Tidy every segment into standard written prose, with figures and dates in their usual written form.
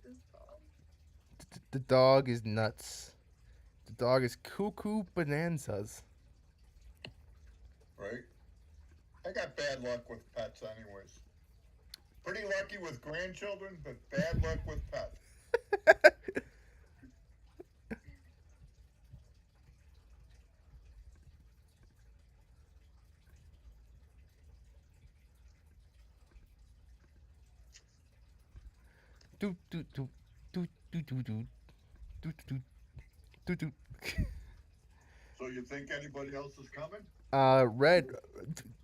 this dog. The dog is nuts. The dog is cuckoo bonanzas. right? I got bad luck with pets, anyways. Pretty lucky with grandchildren, but bad luck with pets. Do do do do do do do do do do do. So you think anybody else is coming? Red.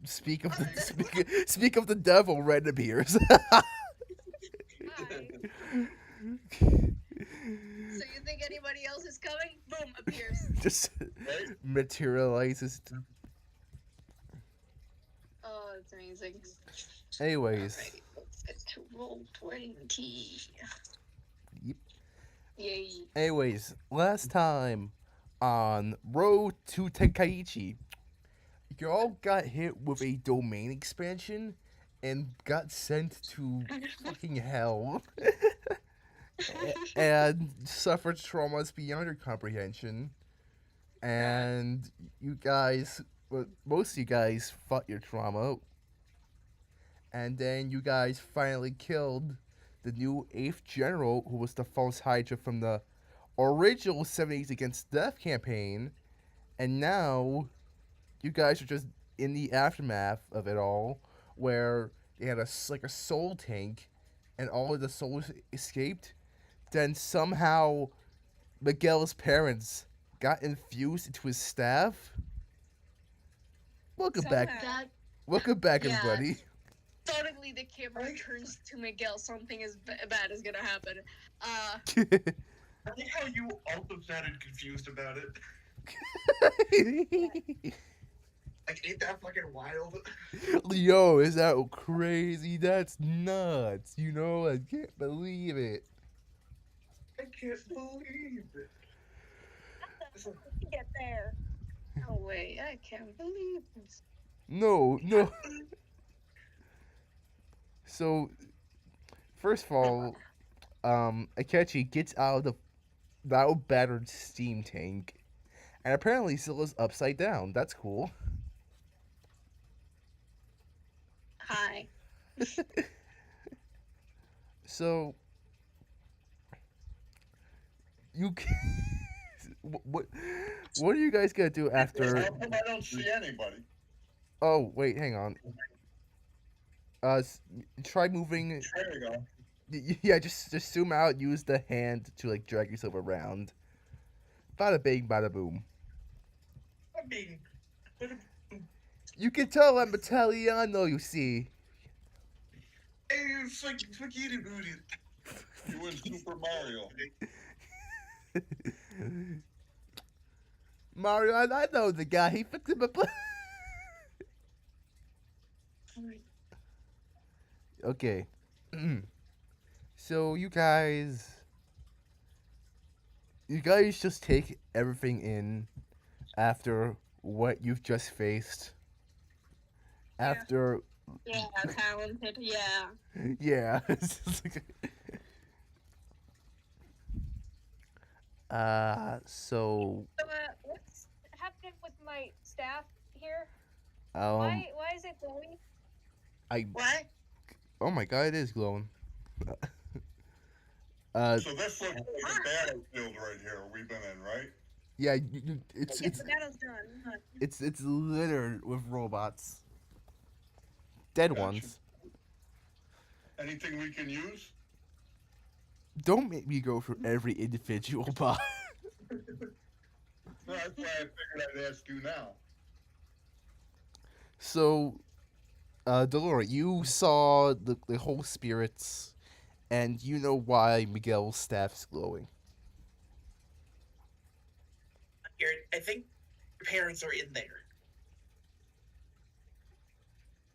Speak of the Hey, speak of the devil. Red appears. Hi. So you think anybody else is coming? Boom, appears. Just right? materializes. Oh, that's amazing. Anyways, Alrighty, let's get to roll 20. yep. Yay. Last time on Road to Tenkaichi, y'all got hit with a domain expansion and got sent to fucking hell and suffered traumas beyond your comprehension. And you guys, well, most of you guys fought your trauma, and then you guys finally killed the new 8th General, who was the false Hydra from the original 70s Against Death campaign, and now you guys are just in the aftermath of it all, where they had like a soul tank, and all of the souls escaped. Then somehow Miguel's parents got infused into his staff. Welcome back. Somehow. That, Welcome back, yeah, everybody. suddenly the camera turns to Miguel. Something is bad is gonna happen. I think how you also sounded confused about it. Like, ain't that fucking wild? Yo, is that crazy? That's nuts. You know, I can't believe it. I can't believe it. Get there. No way, I can't believe this. No, no. So, first of all, Akechi gets out of the now battered steam tank, and apparently Scylla's upside down. That's cool. Hi. So, you. What? What are you guys gonna do after? How come I don't see anybody? Oh wait, hang on. Try moving. There you go. Yeah, just zoom out. Use the hand to like drag yourself around. Bada bing, bada boom. I mean, You can tell I'm Italiano. You see. it's like spaghetti booty. You and Super Mario. Mario, I know the guy. He fixed him a. Okay. So you guys just take everything in after what you've just faced. After, Yeah, talented. Yeah. yeah. It's just like- so What's happening with my staff here? um, Why is it glowing? I What? oh my god, it is glowing. So this looks like a battlefield right here we've been in, right? Yeah, The battle's done. it's littered with robots, dead Gotcha. ones. Anything we can use? Don't make me go through every individual bot. No, that's why I figured I'd ask you now. So, Delora, you saw the whole spirits, and you know why Miguel's staff is glowing. I think your parents are in there.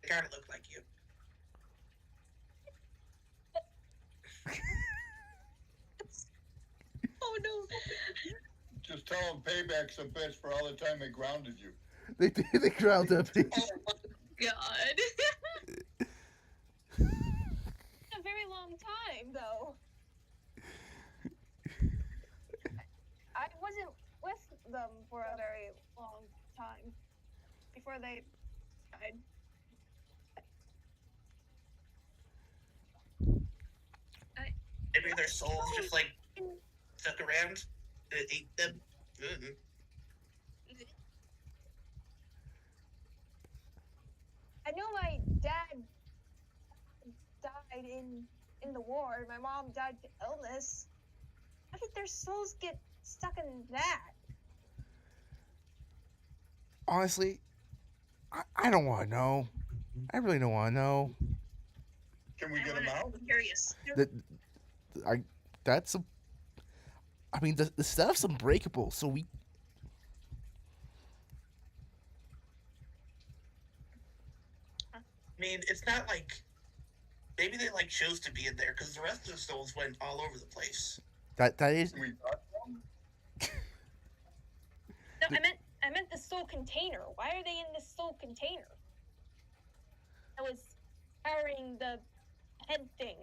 They kind of look like you. Oh no. Just tell them payback's a bitch for all the time they grounded you. They ground up. God. A very long time, though. wasn't with them for a very long time before they died. Maybe their souls just like stuck around and ate them. I know my dad died in the war. My mom died to illness. How did their souls get stuck in that? Honestly, I don't want to know. I really don't want to know. Can we get him out? I'm curious. That that's a. I mean, the stuff's unbreakable, so we. I mean, it's not like maybe they like chose to be in there because the rest of the souls went all over the place. That is. Can we touch them? No, I meant the soul container. Why are they in this soul container? I was carrying the head thing.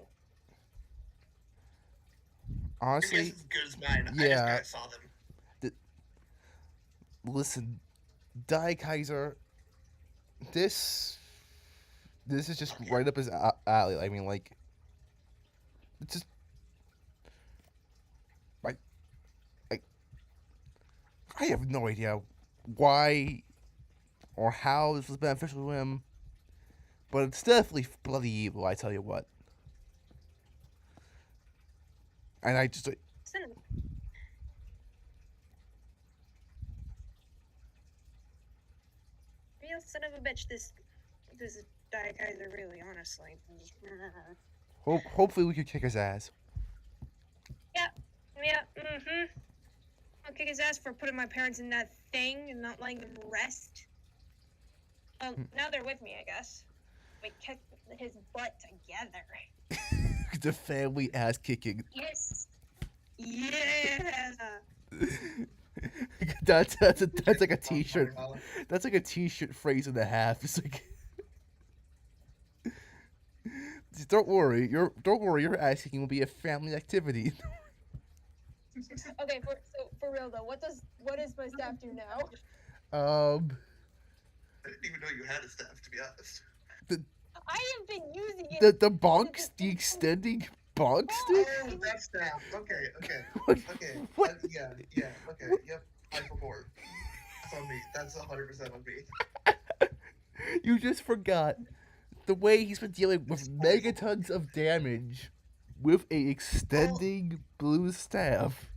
Your guess Honestly, is as good as mine. yeah. I just saw them. Listen, Die Kaiser. This is just right up his alley. I mean, like, it's just like, I have no idea why or how this was beneficial to him, but it's definitely bloody evil. I tell you what. And I just Real son of a bitch. This Die Kaiser, really, honestly. hopefully we could kick his ass. Yeah. I'll kick his ass for putting my parents in that thing and not letting them rest. Now they're with me, I guess. We kicked his butt together. The family ass kicking. Yes. Yeah. That's like a t-shirt. That's like a t-shirt phrase and a half. It's like, don't worry, your ass kicking will be a family activity. Okay, for real though, what does my staff do now? I didn't even know you had a staff, to be honest. I have been using it. The bonks, the extending bonk stick. Oh, that staff. Okay. What? Okay. Yeah. Okay. Yep. I support. That's on me. That's 100% on me. You just forgot the way he's been dealing with megatons of damage with a extending blue staff.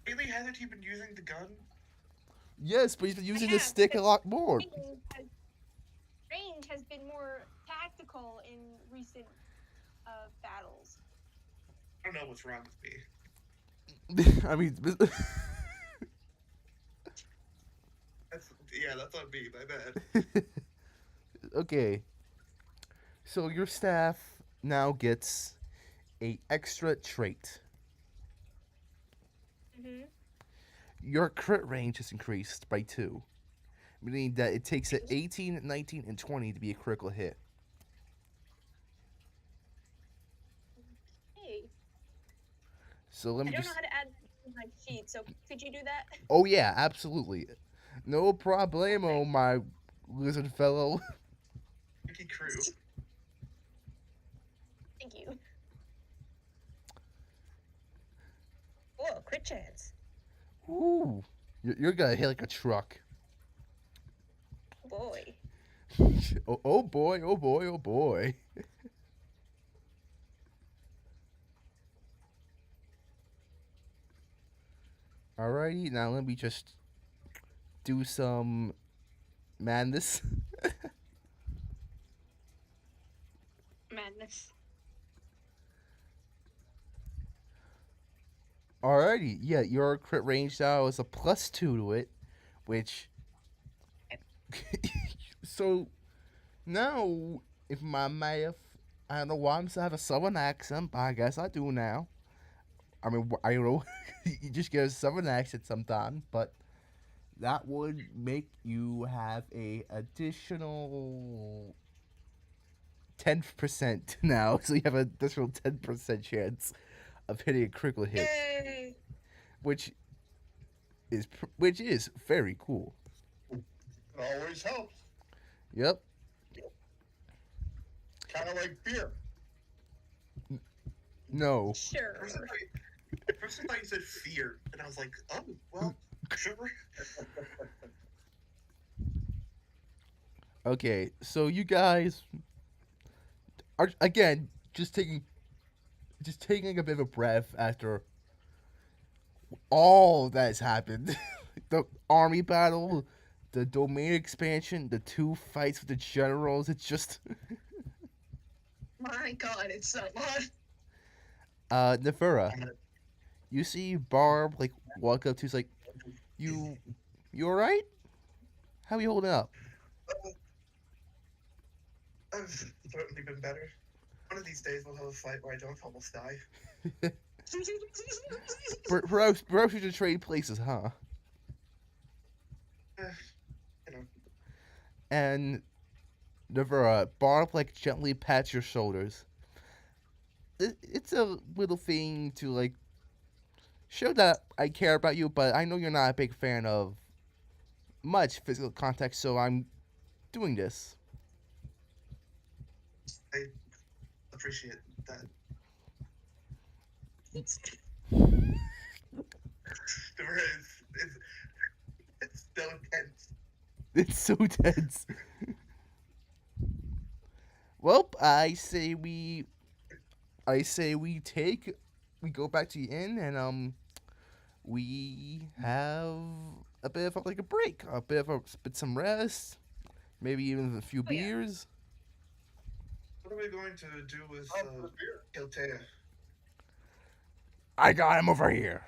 Really, hasn't he been using the gun? Yes, but he's been using the have, stick a but- lot more. Range has been more tactical in recent battles. I don't know what's wrong with me. I mean, That's on me. My bad. okay. So your staff now gets a extra trait. Mm-hmm. Your crit range is increased by 2, meaning that it takes it 18, 19, and 20 to be a critical hit. Hey, So let I me don't just. know how to add my sheet, so could you do that? Oh yeah, absolutely. No problemo, my lizard fellow. Ricky Crew. Thank you. Oh, crit chance. Ooh, you're gonna hit like a truck. Boy. Oh boy, oh boy, oh boy. Alrighty, now let me just do some madness. Madness. Alrighty, yeah, your crit range now is a +2 to it, which. So, now, if my math, I don't know why I'm still have a southern accent, but I guess I do now. I mean, I don't know, you just get a southern accent sometime, but that would make you have a additional 10% now, so you have an additional 10% chance of hitting a critical hit. Yay! Which which is very cool. It always helps. Yep. Kind of like beer. No. Sure. First I thought you said fear, and I was like, oh, well, sure. Okay, so you guys are again just taking a bit of a breath after all that's happened. The army battle, the domain expansion, the 2 fights with the generals. It's just My God, it's so much. Nefera, you see Barb like walk up to he's like, You alright? How you holding up? I've certainly been better. One of these days we'll have a fight where I don't almost die. Perhaps we should trade places, huh? You know, And Nefera, Barb like gently pats your shoulders. It's a little thing to like show that I care about you, but I know you're not a big fan of much physical contact, so I'm doing this. I appreciate that. It's so tense. It's so tense. Well, I say we go back to the inn and we have a bit of like a break, a bit of some rest, maybe even a few Oh, yeah. beers. What are we going to do with Beer. Kiltea? I got him over here.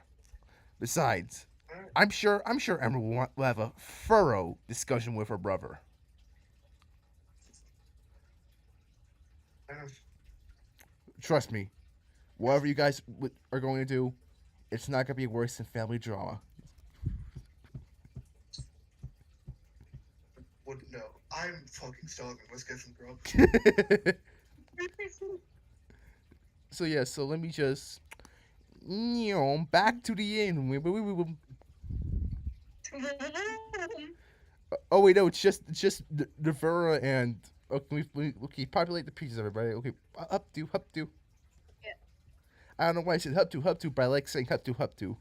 Besides, Alright. I'm sure Emerald will have a thorough discussion with her brother. Trust me, whatever you guys are going to do, it's not gonna be worse than family drama. Wouldn't know. I'm fucking starving. Let's get some grub. So yeah, so let me just back to the inn. Oh wait, no, it's just Nefera and okay, populate the pieces, everybody. Okay, up to. Yeah. I don't know why I said hub to, but I like saying hub to.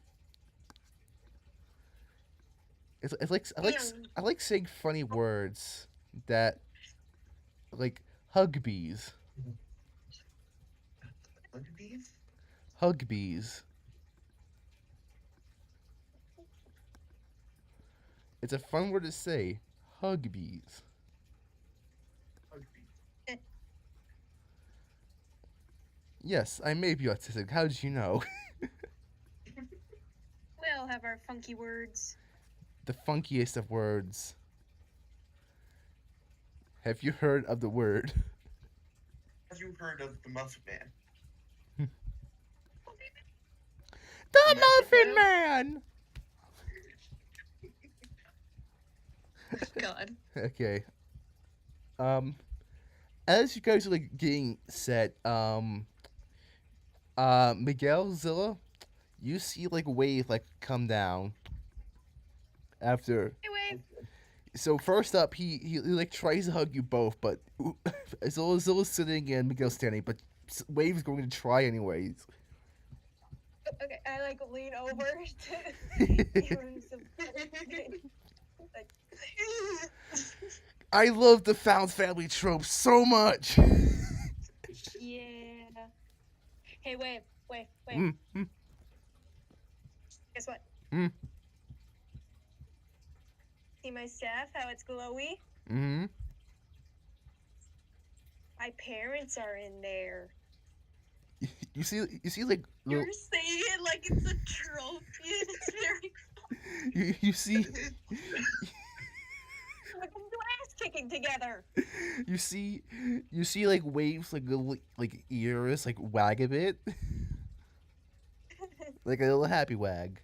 It's like I like saying funny words that like hugbees. Beef? Hugbees. It's a fun word to say. Hugbees. Yes, I may be autistic. How did you know? We all have our funky words. The funkiest of words. Have you heard of the word? Have you heard of the Muffin Man? The Muffin Man! God. Okay. As you guys are like getting set, Miguel Zilla, you see like a wave like come down after. Hey, Wave. So first up, he like tries to hug you both, but Zilla's sitting and Miguel's standing, but Wave's going to try anyways. Okay, I like lean over to give him some. Like, I love the found family trope so much. Yeah. Hey, Wave. Mm, mm, Guess what? mm, see my staff, how it's glowy? mm. My parents are in there. You see like You're saying it like it's a trophy. It's very. you see Like we do ass kicking together. you see like waves like ears like wag a bit. Like a little happy wag.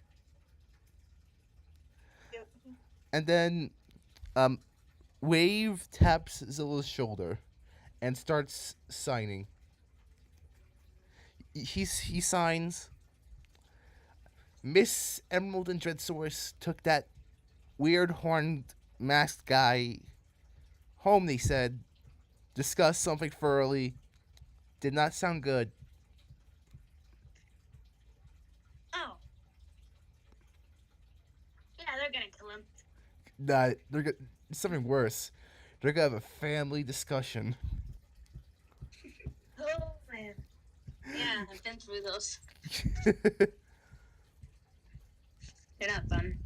Yep. And then Wave taps Zilla's shoulder and starts signing. He signs Miss Emerald and Dreadsaurus took that weird horned masked guy home, they said. Discussed something thoroughly. Did not sound good. Oh. Yeah, they're gonna kill him. Nah, something worse. They're gonna have a family discussion. Oh man. Yeah, I've been through those. They're not fun.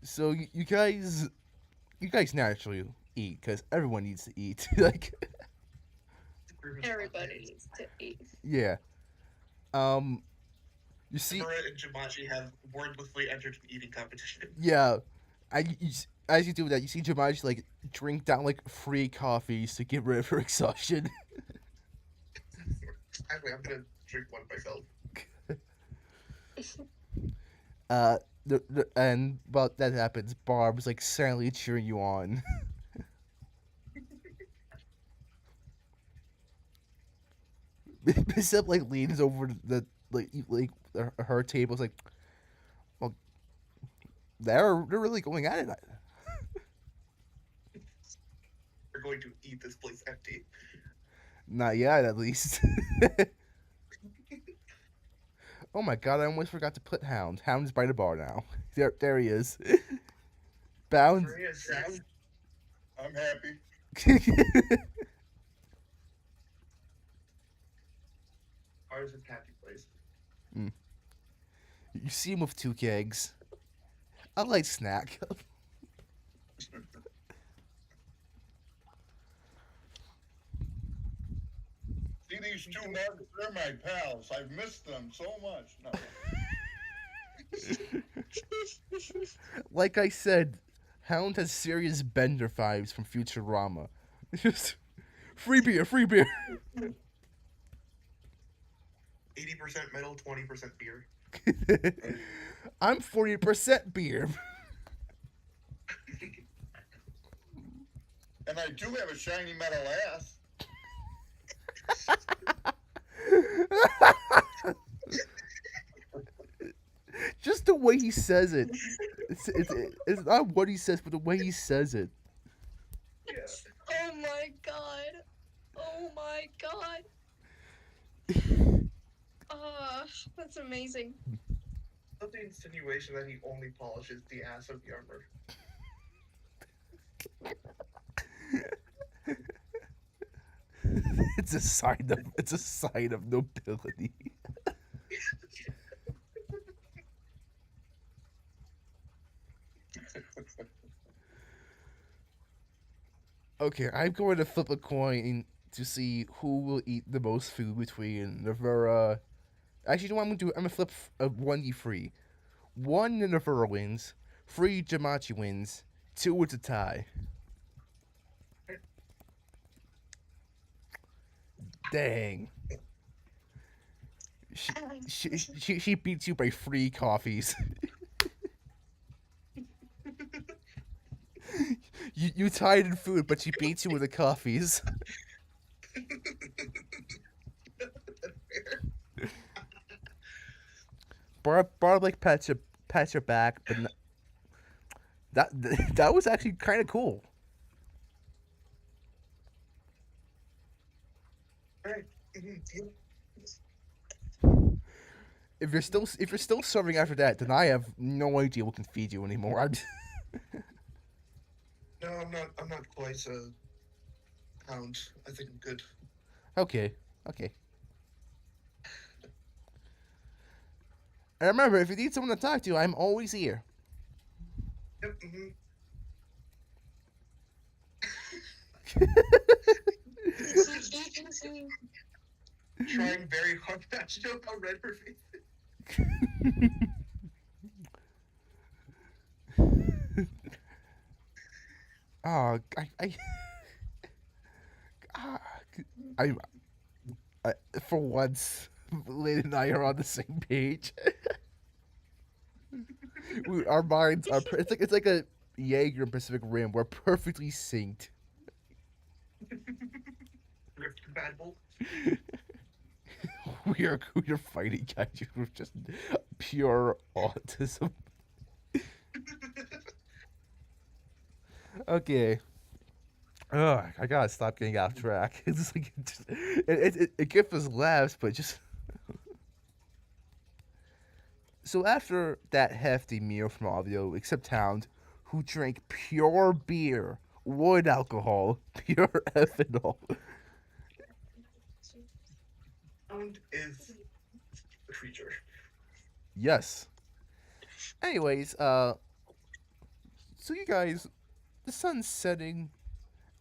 So you guys naturally eat because everyone needs to eat. Like, Everybody needs to eat. yeah. You see, Sakura and Jamachi have wordlessly entered an eating competition. yeah, as you do that, you see Jamaji like drink down like 3 coffees to get rid of her exhaustion. Actually, I'm gonna drink one myself. And while that happens, Barb's like silently cheering you on. Bishop like leans over the her table's like, well, they're really going at it. We're going to eat this place empty. Not yet, at least. Oh my god, I almost forgot to put Hound. Hound's by the bar now. There he is. Bound. There he is, Sam. I'm happy. Ours is happy place. You see him with 2 kegs. A light snack. See these 2 mugs? They're my pals. I've missed them so much. No. Like I said, Hound has serious Bender vibes from Futurama. Just free beer, free beer. 80% metal, 20% beer. I'm 40% beer. And I do have a shiny metal ass. Just the way he says it. It's not what he says, but the way he says it. Yes. Oh my god. Oh my god. That's amazing. Not the insinuation that he only polishes the ass of the armor. It's a sign of nobility. Okay, I'm going to flip a coin to see who will eat the most food between Navura. Actually, you know what I'm gonna do? I'm gonna flip a 1d3. 1 Navura wins, 3 Jamachi wins, 2 it's a tie. Dang. She beats you by 3 coffees. You tied in food, but she beats you with the coffees. Barb like pats your back, but that was actually kind of cool. Alright. If you're still serving after that, then I have no idea what can feed you anymore. No, I'm not quite a hound. I think I'm good. Okay. And remember, if you need someone to talk to, I'm always here. Yep, Trying very hard not to know how red her face is. Oh, I for once, Lady and I are on the same page. Our minds are. It's like a Jaeger and Pacific Rim. We're perfectly synced. Rift compatible. we are fighting kaiju with just pure autism. Okay. Ugh, I gotta stop getting off track. It's just like it gives us laughs, but just so after that hefty meal from Audio, except Hound, who drank pure beer, wood alcohol, pure ethanol. Sound is the creature. Yes. Anyways, so you guys, the sun's setting,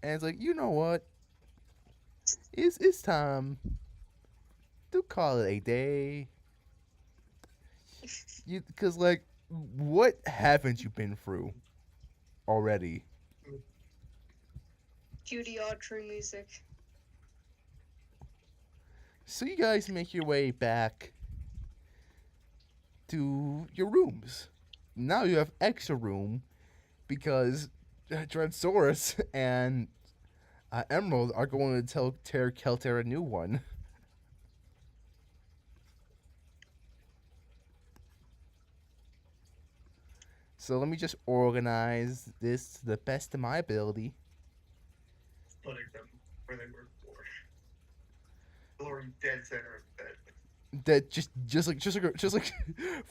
and it's like, you know what? It's time to call it a day. Cause like, what haven't you been through already? Cutie true music. So you guys make your way back to your rooms. Now you have extra room because Dreadsaurus and Emerald are going to tell Kelter a new one. So let me just organize this to the best of my ability. Putting them where they were before. Glory dead center of bed. That just like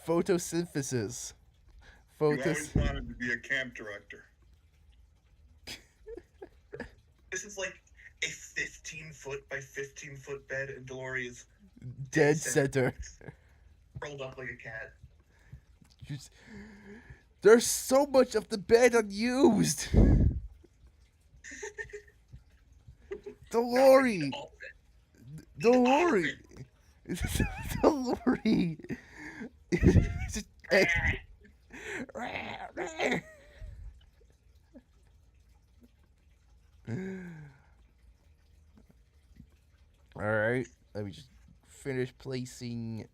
photosynthesis. You always wanted to be a camp director. This is like a 15-foot by 15-foot bed, and Delori's dead center. Rolled up like a cat. There's so much of the bed unused. Delori. Delori. Delori. Alright, let me just finish placing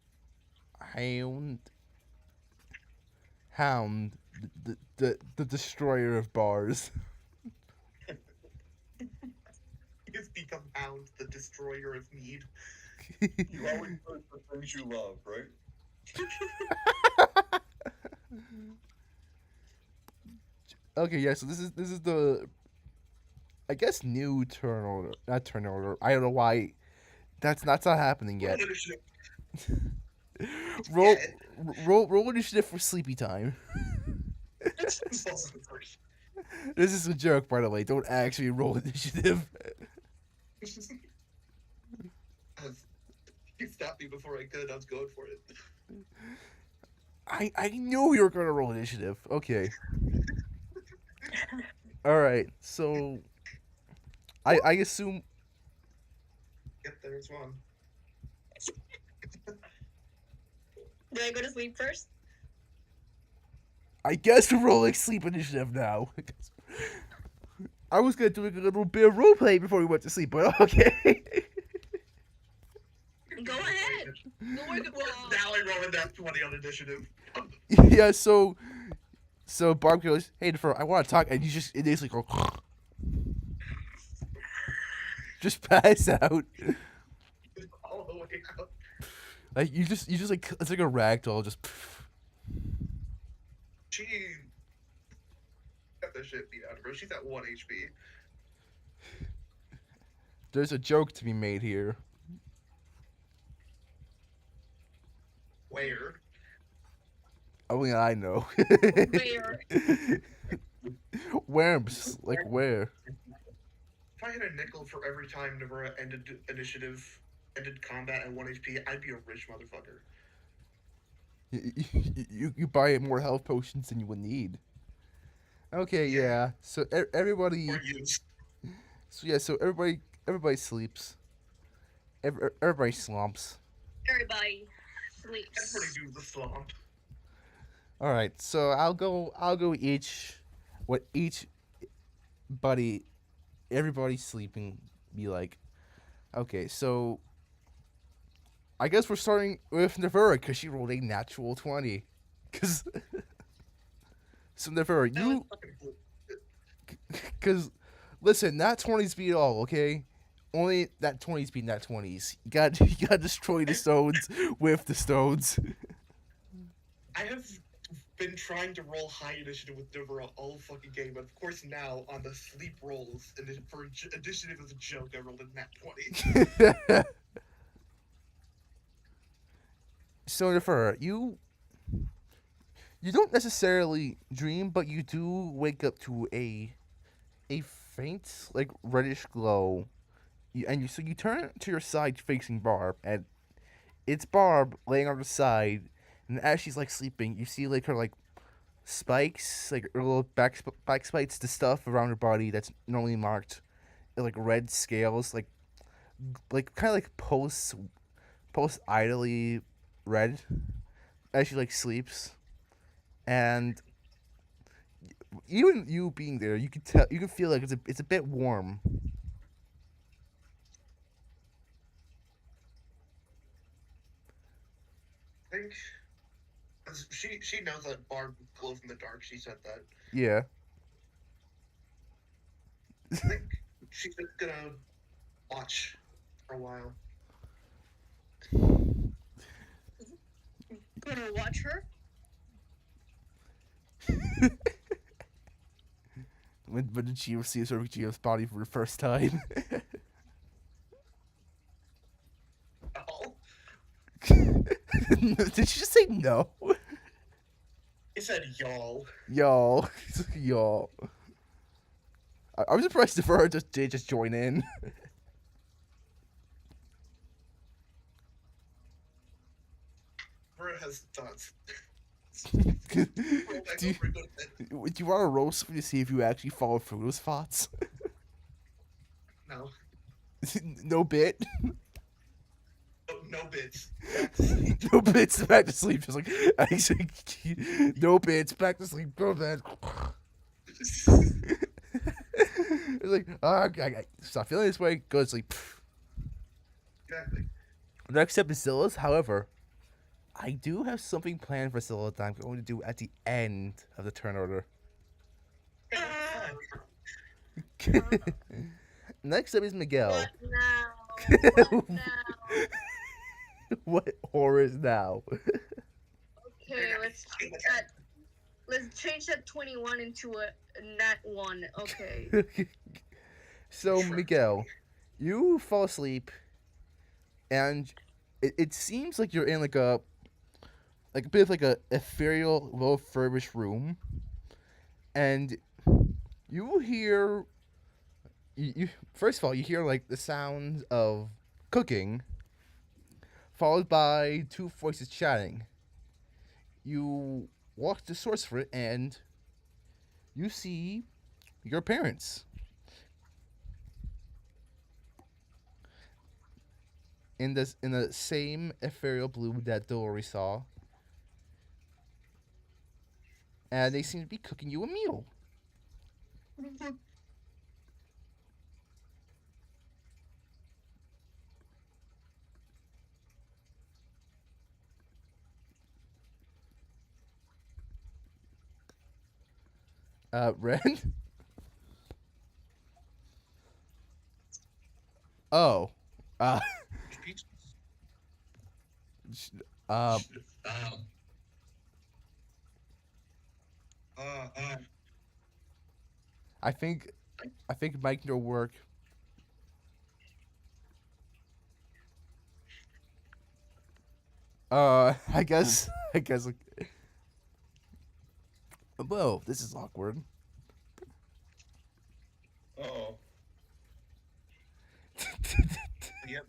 Hound, the destroyer of bars. He's become Hound, the destroyer of need. You always vote for things you love, right? Okay, yeah. So this is the, I guess, new turn order. Not turn order. I don't know why. That's not happening yet. Roll initiative for sleepy time. This is a joke, by the way. Don't actually roll initiative. You stopped me before I could. I was going for it. I knew you were gonna roll initiative. Okay. All right. So I assume. Yep, there's one. Do I go to sleep first? I guess we're rolling sleep initiative now. I was gonna do a little bit of roleplay before we went to sleep, but okay. Go ahead. Now I rolling that 20 on initiative. Yeah. So Barb goes, "Hey, Defer, I want to talk," and you just initially go, just pass out. All the way out. Like you just like it's like a ragdoll, just. She got the shit beat out of her. She's at 1 HP. There's a joke to be made here. Where? Only I know. Where? Worms, like where? If I had a nickel for every time Navura ended combat at 1 HP, I'd be a rich motherfucker. You buy more health potions than you would need. Okay, yeah. So everybody. Or use. So yeah, so everybody sleeps. Everybody slumps. Everybody sleeps. Everybody do the slump. All right, so I'll go everybody sleeping. Be like, okay, so I guess we're starting with Navura because she rolled a natural 20. Cause so Navura, you, cause listen, nat 20s beat all, okay? only that 20s being that 20s. You gotta destroy the stones with the stones. I have been trying to roll high initiative with Deborah all fucking game, but of course now on the sleep rolls, and for initiative as a joke, I rolled a nat 20. So for her, you don't necessarily dream, but you do wake up to a faint like reddish glow. So you turn to your side facing Barb, and it's Barb laying on her side, and as she's like sleeping, you see like her like spikes, like her little back spikes, the stuff around her body that's normally marked like red scales, like kind of like post idly red as she like sleeps, and even you being there, you can feel like it's a bit warm. I think she knows that Barb glows in the dark. She said that. Yeah. I think she's just gonna watch for a while. Gonna watch her. When did she see Gio's body for the first time? Oh, Did she just say no? he said y'all. Y'all. Y'all. I'm surprised if her did just join in. Deborah has thoughts. do, you, do you want to roast me to see if you actually follow through those thoughts? No. No bit? No bits. No bits, back to sleep. Just like, no bits, back to sleep, go to bed. It's like, I stop feeling this way, go to sleep. Exactly. Next up is Zilla's. However, I do have something planned for Zilla that I'm going to do at the end of the turn order. Next up is Miguel. What now? What now? What horror is now? Okay, let's change that 21 into a nat 1. Okay. So Miguel, you fall asleep, and it seems like you're in like a bit of like a ethereal, low furbished room, and you hear you first of all you hear like the sounds of cooking, followed by two voices chatting. You walk to the source for it, and you see your parents in the same ethereal blue that Dory saw, and they seem to be cooking you a meal. Ren? Oh. Uh, um, I think Mike will work. I guess like, whoa, this is awkward. Oh. Yep.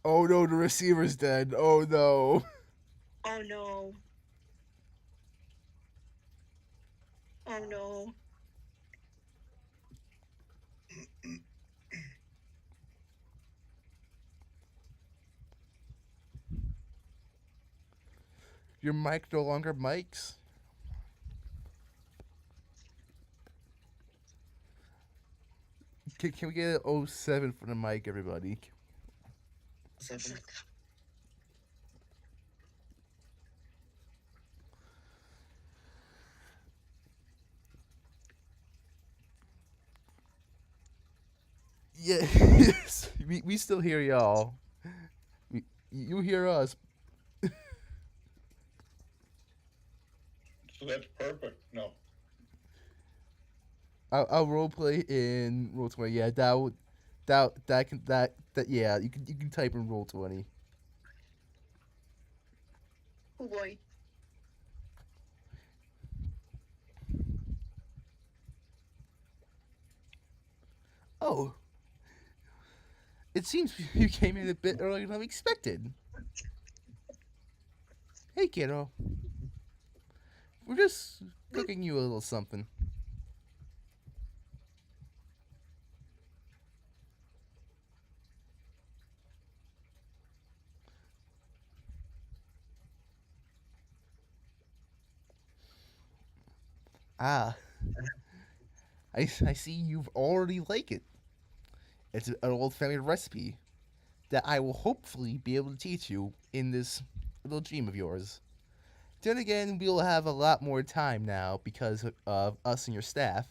Oh no, the receiver's dead. Oh no. Oh no. Oh no. Your mic no longer mics. Can we get an 07 for the mic, everybody? 7. Yeah, yes. We still hear y'all. You hear us. So that's perfect. No. I'll roleplay in roll 20. Yeah, that yeah. You can type in roll 20. Oh boy. Oh, it seems you came in a bit earlier than I expected. Hey, kiddo. We're just cooking you a little something. Ah, I see you've already like it. It's an old family recipe that I will hopefully be able to teach you in this little dream of yours. Then again, we'll have a lot more time now because of us and your staff.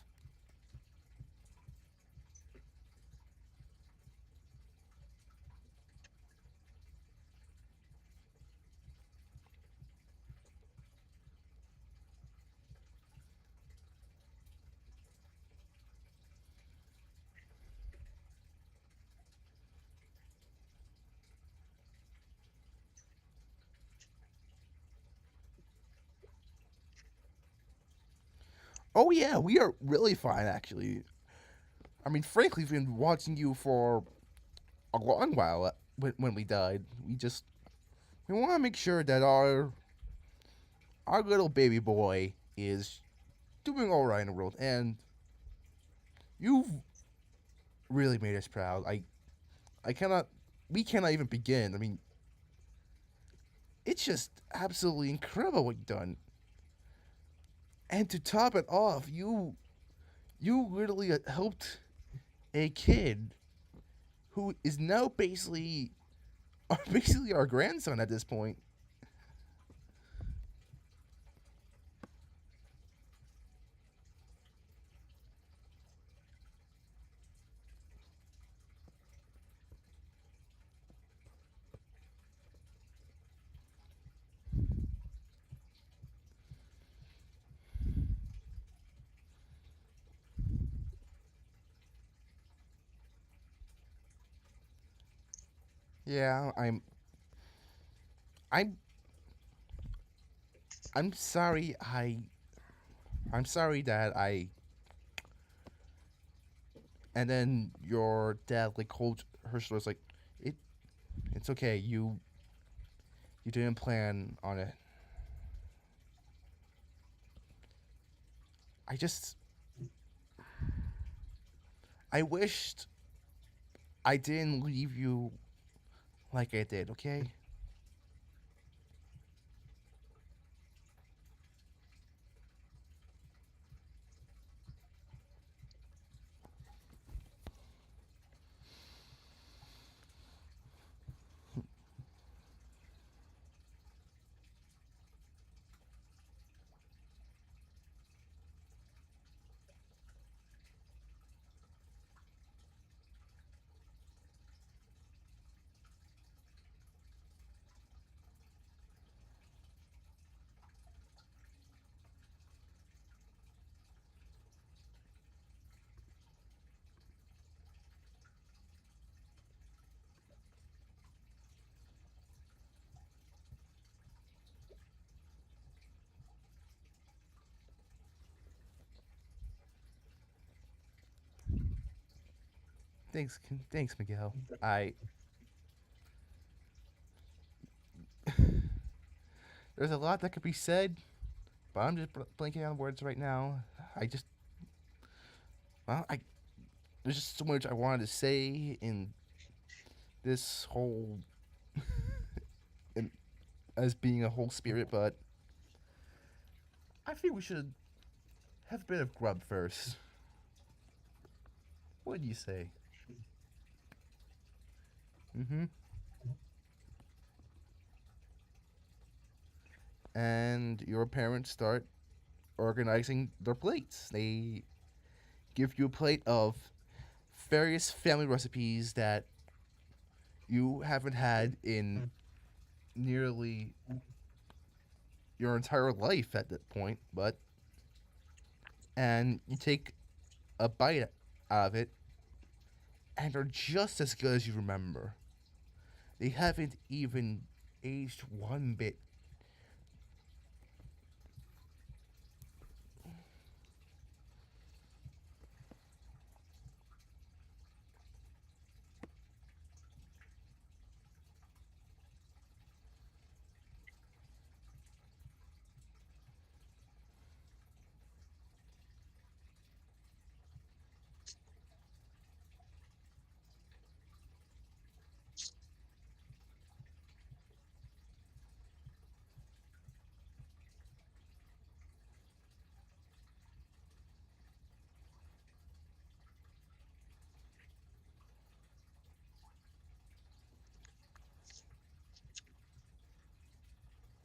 Oh yeah, we are really fine actually. I mean, frankly, we've been watching you for a long while when we died. We want to make sure that our little baby boy is doing all right in the world, and you've really made us proud. I cannot we cannot even begin. I mean, it's just absolutely incredible what you've done. And to top it off, you literally helped a kid who is now basically basically our grandson at this point. Yeah, I'm I'm sorry. I'm sorry that I. And then your dad like holds her shoulders like it. It's okay. You didn't plan on it. I just I wished I didn't leave you like I did. Okay. Thanks, thanks, Miguel. I there's a lot that could be said, but I'm just blanking on words right now. I just well, I there's just so much I wanted to say in this whole in, as being a whole spirit, but I think we should have a bit of grub first. What do you say? Mm-hmm. And your parents start organizing their plates. They give you a plate of various family recipes that you haven't had in nearly your entire life at that point, but and you take a bite out of it, and they're just as good as you remember. They haven't even aged one bit.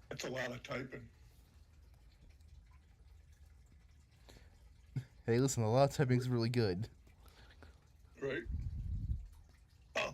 That's a lot of typing, Hey, listen, a lot of typing's really good. right? Oh,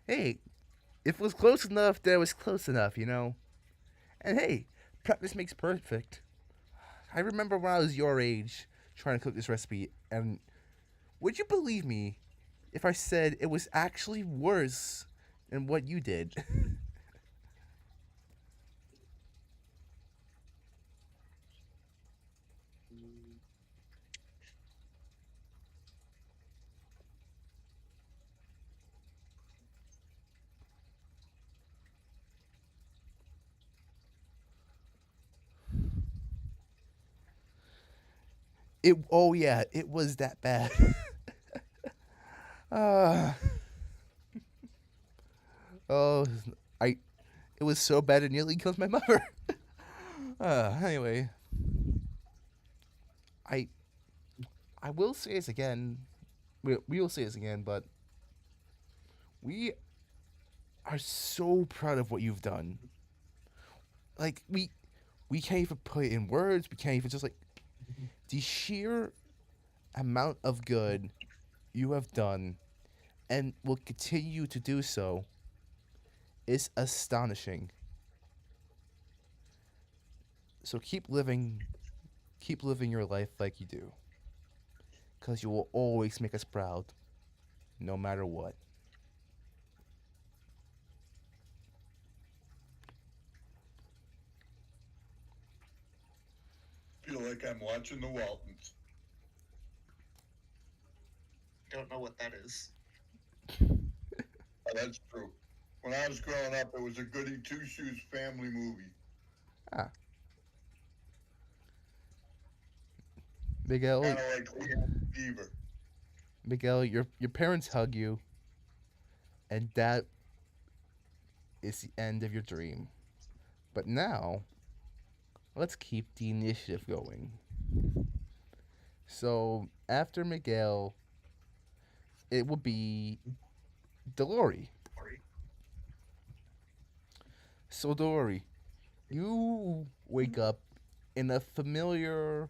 Hey, if it was close enough, then it was close enough, you know? And hey, practice makes perfect. I remember when I was your age trying to cook this recipe, and would you believe me if I said it was actually worse than what you did? Oh yeah, it was that bad. uh, oh, I it was so bad it nearly killed my mother. Anyway, I I will say this again. We will say this again, but we are so proud of what you've done. Like we can't even put it in words. We can't even just like the sheer amount of good you have done and will continue to do so is astonishing. So keep living your life like you do, because you will always make us proud, no matter what. feel like I'm watching the Waltons. Don't know what that is. Oh, that's true. When I was growing up, it was a Goody Two Shoes family movie. Ah, Miguel, Kind of like Leon Beaver. Miguel, your parents hug you, and that is the end of your dream. But now, let's keep the initiative going. So after Miguel, it will be Delori. Sorry. So Delori, you wake up in a familiar,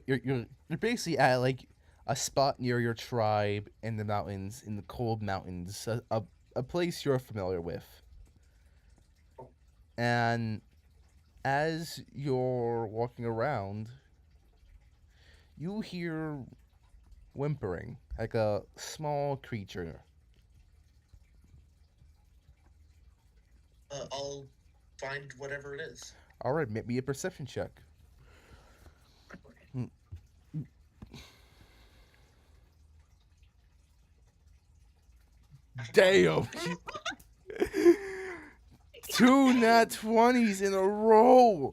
you're basically at like a spot near your tribe in the mountains, in the cold mountains, a place you're familiar with. And as you're walking around, you hear whimpering like a small creature. I'll find whatever it is. All right, make me a perception check. Mm. Damn. 2 nat 20s in a row.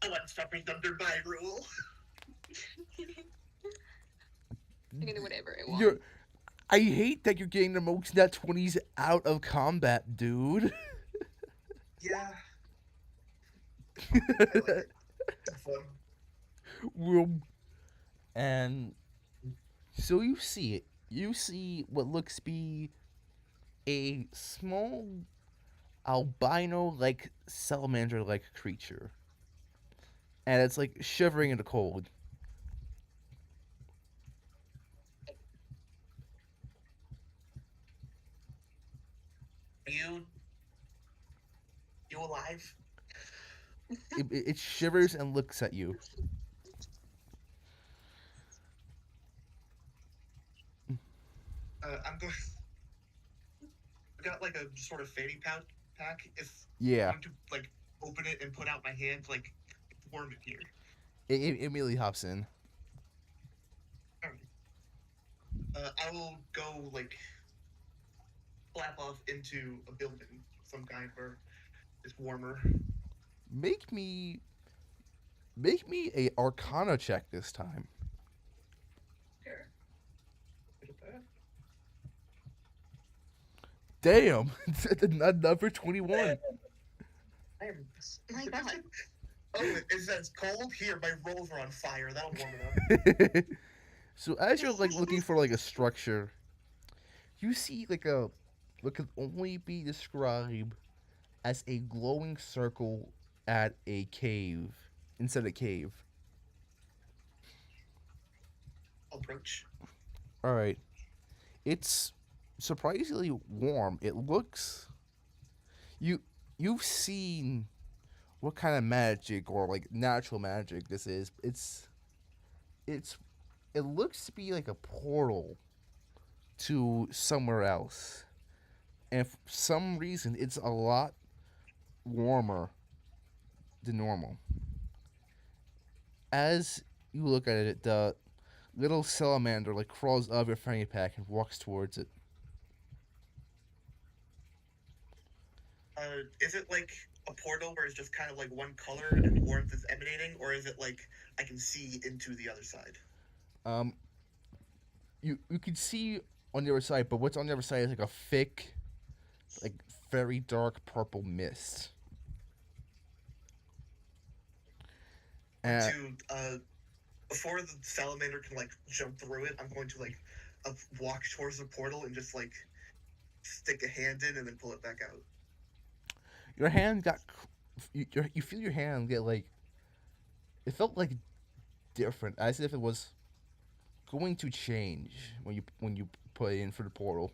I want something under my rule. I can do whatever I want. You're. I hate that you're getting the most nat 20s out of combat, dude. Yeah. I like it. It's fun. Well, and so you see it. You see what looks to be a small albino-like salamander-like creature, and it's like shivering in the cold. Are you alive? It shivers and looks at you. I'm going. I got like a sort of fanny pack. If Yeah, I'm going to like open it and put out my hand, like it's warm in here. it immediately hops in. I will go like flap off into a building of some kind where it's warmer. Make me a Arcana check this time. Here. Look at that. Damn, number 21. I am. My God. Oh, it says cold. Here, my rolls are on fire. That'll warm it up. So as you're like looking for like a structure, you see like a what could only be described as a glowing circle at a cave inside a cave. Approach. All right, it's surprisingly warm. It looks you've seen what kind of magic or like natural magic this is. It looks to be like a portal to somewhere else. And for some reason, it's a lot warmer than normal. As you look at it, the little salamander like crawls out of your fanny pack and walks towards it. Is it like a portal where it's just kind of like one color and warmth is emanating, or is it like I can see into the other side? You can see on the other side, but what's on the other side is like a thick, like very dark purple mist. And Before the salamander can like jump through it, I'm going to like walk towards the portal and just like stick a hand in and then pull it back out. your hand got, you feel your hand get like, it felt like different, as if it was going to change when you put it in for the portal.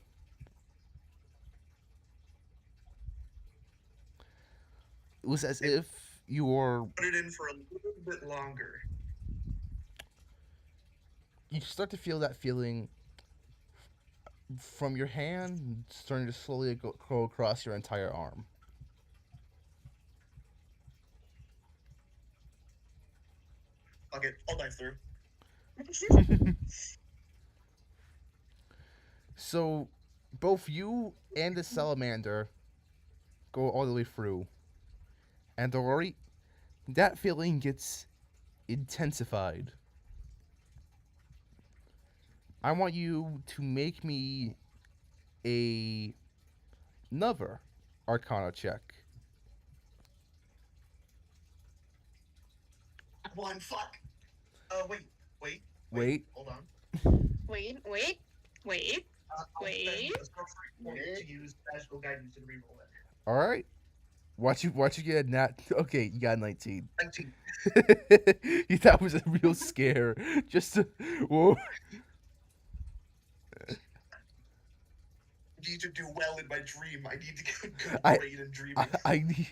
It was as if you were. Put it in for a little bit longer. You start to feel that feeling from your hand starting to slowly go across your entire arm. Okay, I'll dive through. So, both you and the salamander go all the way through. And Rory, that feeling gets intensified. I want you to make me another Arcana check. One, fuck. Wait. Wait. Hold on. Wait. I'll Wait. spend a sorcery point to use magical guidance and reroll it. All right. Watch you get a nat. Okay, you got 19. 19. That was a real scare. Just to, whoa. I need to do well in my dream. I need to get a good I- grade in dreaming. I need.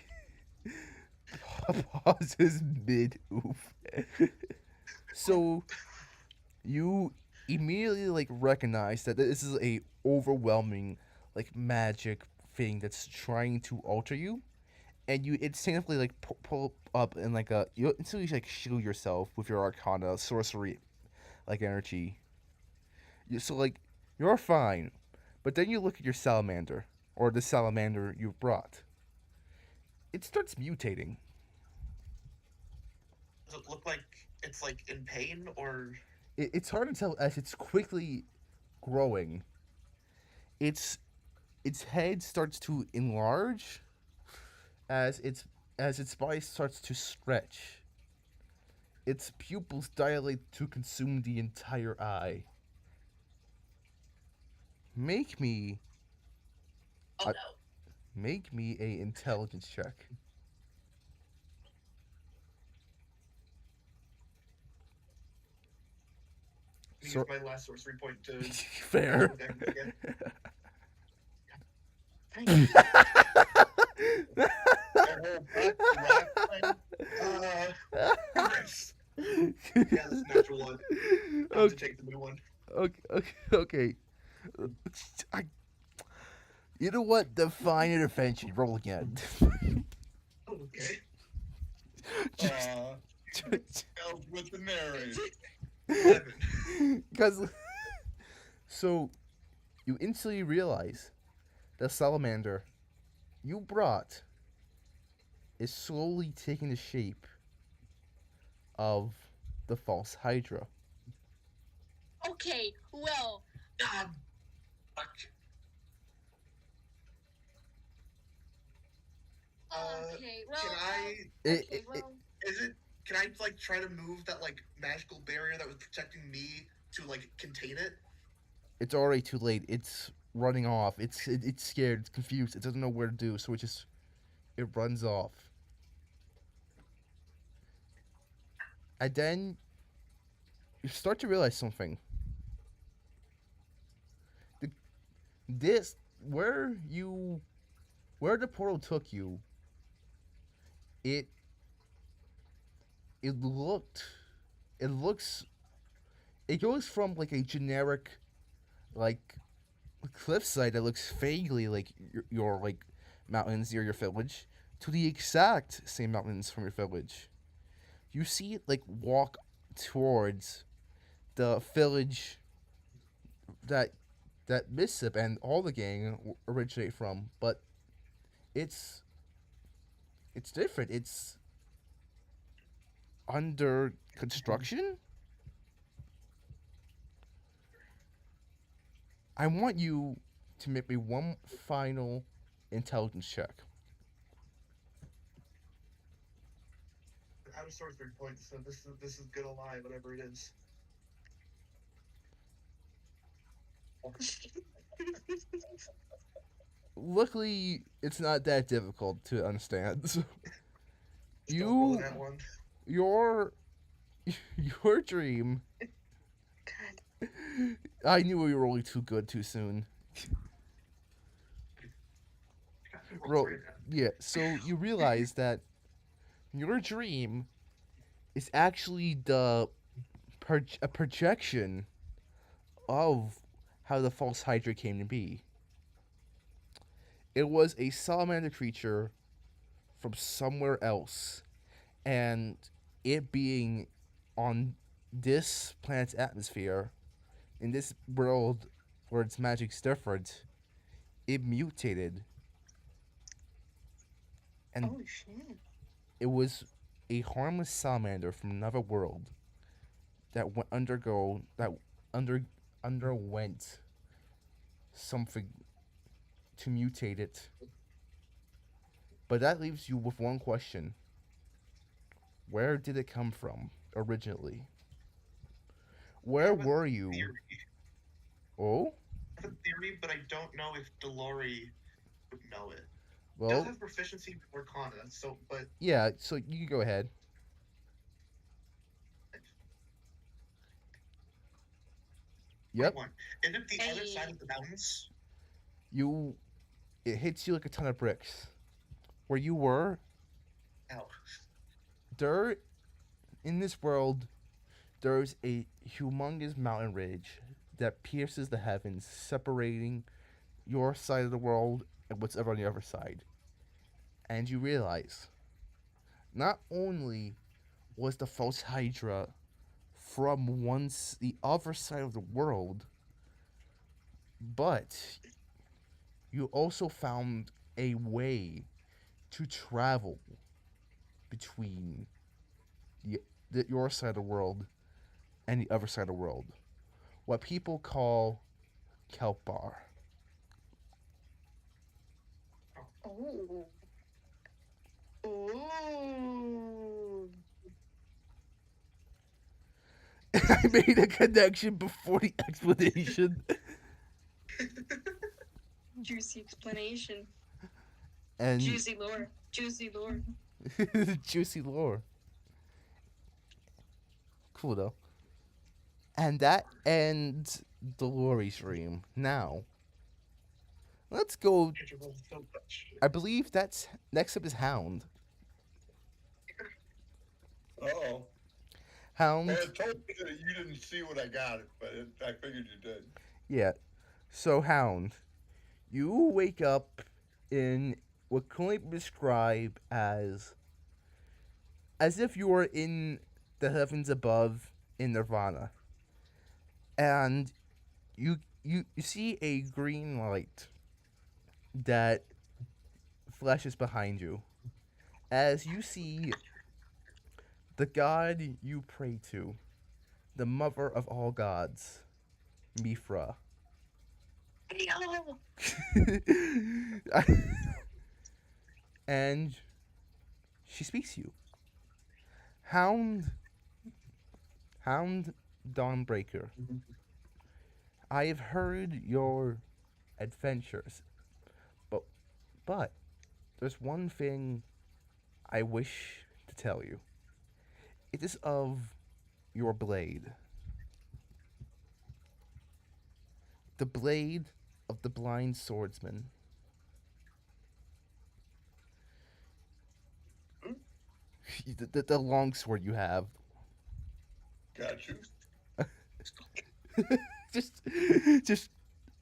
Pauses mid oof. So, you immediately like recognize that this is a overwhelming like magic thing that's trying to alter you, and you instinctively like pull up and like you instantly like shield yourself with your Arcana sorcery like energy. So like you're fine, but then you look at your salamander or the salamander you brought. It starts mutating. Does it look like it's like in pain or? It's hard to tell as it's quickly growing. Its its head starts to enlarge as its body starts to stretch. Its pupils dilate to consume the entire eye. Make me Oh a, no! make me a intelligence check. Use So my last sorcery point to fair. with everything again. Thank I you. The whole last thing. Chris. Yeah, that's a natural one. I have to take the new one. Okay. I, you know what? Define intervention. Roll again. Oh, okay. Help with the narrator. 11. Because so you instantly realize the salamander you brought is slowly taking the shape of the false Hydra. Okay, well, Ah, fuck. okay, well, Can I? okay, well, Is it? Can I like try to move that like magical barrier that was protecting me to like contain it? It's already too late. It's running off. It's scared. It's confused. It doesn't know where to do. So it runs off. And then you start to realize something. The, this where the portal took you. It it looked it looks it goes from like a generic like cliffside that looks vaguely like your like mountains near your village to the exact same mountains from your village. You see it like walk towards the village that Missip and all the gang originate from, but it's different. It's under construction. I want you to make me one final intelligence check. Out of sorcery points, so this is gonna lie, whatever it is. Luckily, it's not that difficult to understand. So Don't roll you that one. your your dream. God. I knew we were rolling too good too soon. Roll, yeah. So you realize that your dream is actually a projection of how the false Hydra came to be. It was a salamander creature from somewhere else, and it being on this planet's atmosphere, in this world where its magic's different, it mutated, and Holy shit. it was a harmless salamander from another world that underwent something to mutate it. But that leaves you with one question. Where did it come from originally? Where were you? Theory. Oh? I have a theory, but I don't know if Delori would know it. Does Well, have proficiency with Arcana, so but yeah, so you can go ahead. Yep. 21. Is it the other side of the mountains? It hits you like a ton of bricks. Where you were, Ow. there, in this world, there's a humongous mountain ridge that pierces the heavens, separating your side of the world and what's ever on the other side. And you realize not only was the false Hydra from the other side of the world, but you also found a way to travel between the, your side of the world and the other side of the world. What people call Kelpar. Oh. Ooh. I made a connection before the explanation. Juicy explanation. And Juicy lore. Juicy lore. juicy lore. Cool though. And that ends the lore stream. Now, let's go. Get your roll so much. I believe that's next up is Hound. Uh-oh. Hound. Well, it told me that you didn't see what I got, but I figured you did. Yeah. So Hound, you wake up in what can only be described as if you were in the heavens above in Nirvana. And you see a green light that flashes behind you as you see the god you pray to, the mother of all gods, Mifra. No. And she speaks to you. Hound Dawnbreaker. I have heard your adventures, but there's one thing I wish to tell you. It is of your blade. The blade of the blind swordsman. The long sword you have. Got you. just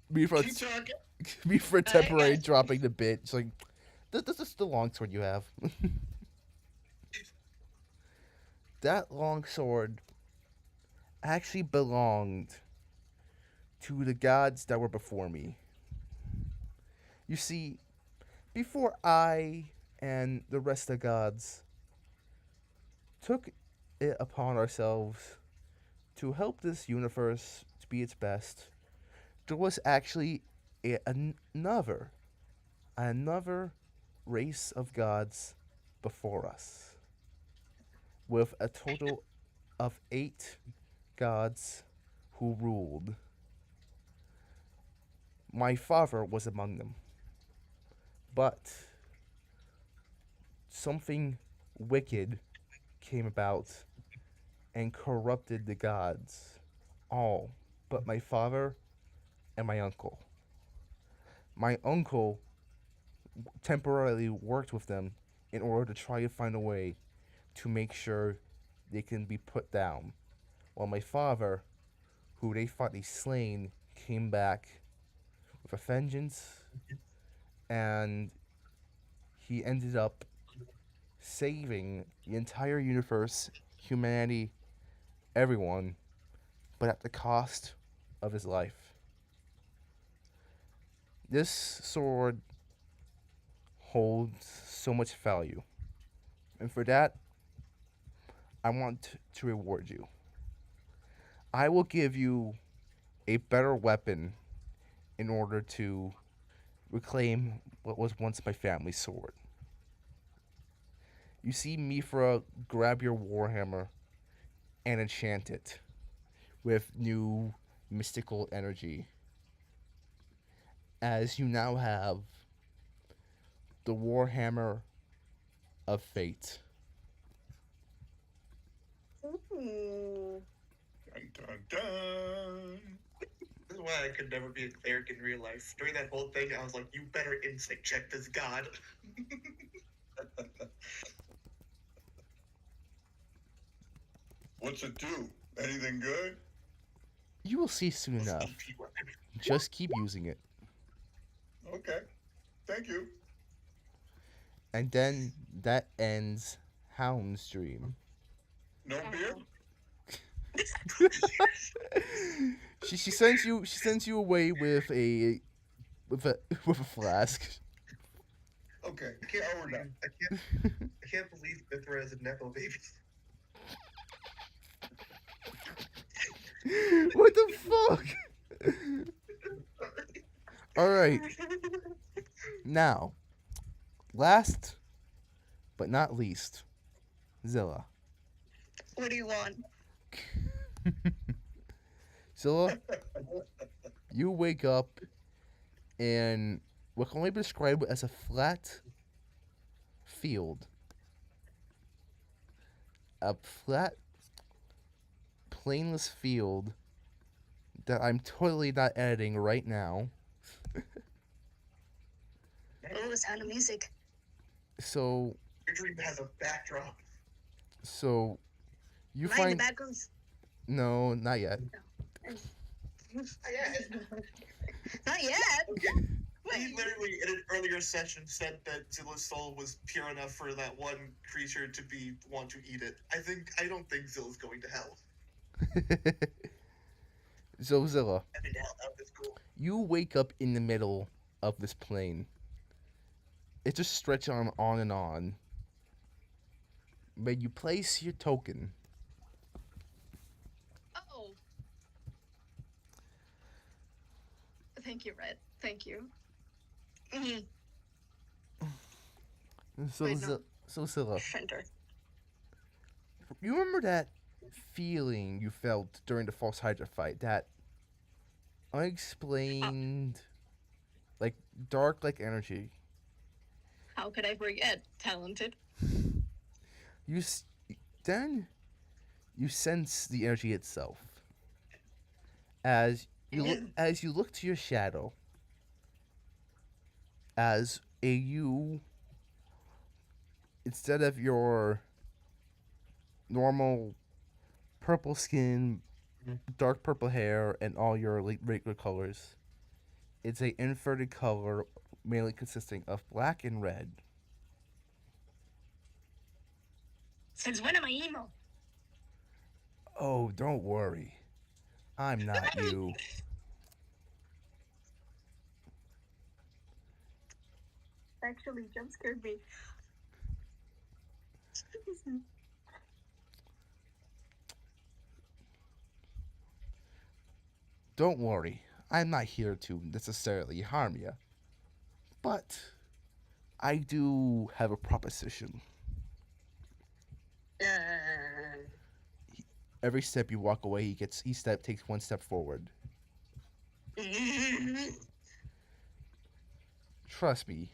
me for Keep talking. me for temporary dropping the bit. It's like this is the long sword you have. That long sword actually belonged to the gods that were before me. You see, before I and the rest of the gods took it upon ourselves to help this universe to be its best, there was actually another race of gods before us, with a total of 8 gods who ruled. My father was among them, but something wicked came about and corrupted the gods, all but my father and my uncle. My uncle temporarily worked with them in order to try to find a way to make sure they can be put down, while my father, who they thought they slain, came back with a vengeance, and he ended up saving the entire universe, humanity, everyone, but at the cost of his life. This sword holds so much value, and for that, I want to reward you. I will give you a better weapon in order to reclaim what was once my family's sword. You see Mifra grab your warhammer and enchant it with new mystical energy, as you now have the warhammer of fate. Ooh. Dun, dun, dun. This is why I could never be a cleric in real life. During that whole thing, I was like, you better insight check this god. What's it do? Anything good? You will see soon enough. Just keep using it. Okay. Thank Thank you. And then that ends Hound's dream. No beer? She sends you away with a with a flask. Okay, I can't, now we're done. I can't believe Mithra is a Nepo baby. What the fuck? All right. Now, last but not least, Zilla. What do you want? Zilla, you wake up in what can only be described as a flat field. A flat, plainless field that I'm totally not editing right now. Oh, Sound of Music. So, Your dream has a backdrop. so you Am I in the find backgrounds? no, not yet. Not yet. He literally, in an earlier session, said that Zilla's soul was pure enough for that one creature to want to eat it. I don't think Zilla's going to hell. So Zilla, I mean, hell, that was cool. you wake up in the middle of this plane. It just stretches on and on. But you place your token. Oh. Thank you, Red. Thank you. Mhm. So Wait, no. so Zilla, Fender. you remember that feeling you felt during the false Hydra fight? That unexplained, like dark, like energy. How could I forget? Talented. You s- then you sense the energy itself as as you look to your shadow as a you instead of your normal purple skin, dark purple hair, and all your regular colors. It's a inverted color mainly consisting of black and red. Since when am I emo? Oh, don't worry. I'm not you. Actually, jump scared me. Don't worry. I'm not here to necessarily harm you. But I do have a proposition. Every step you walk away, he takes one step forward. Trust me,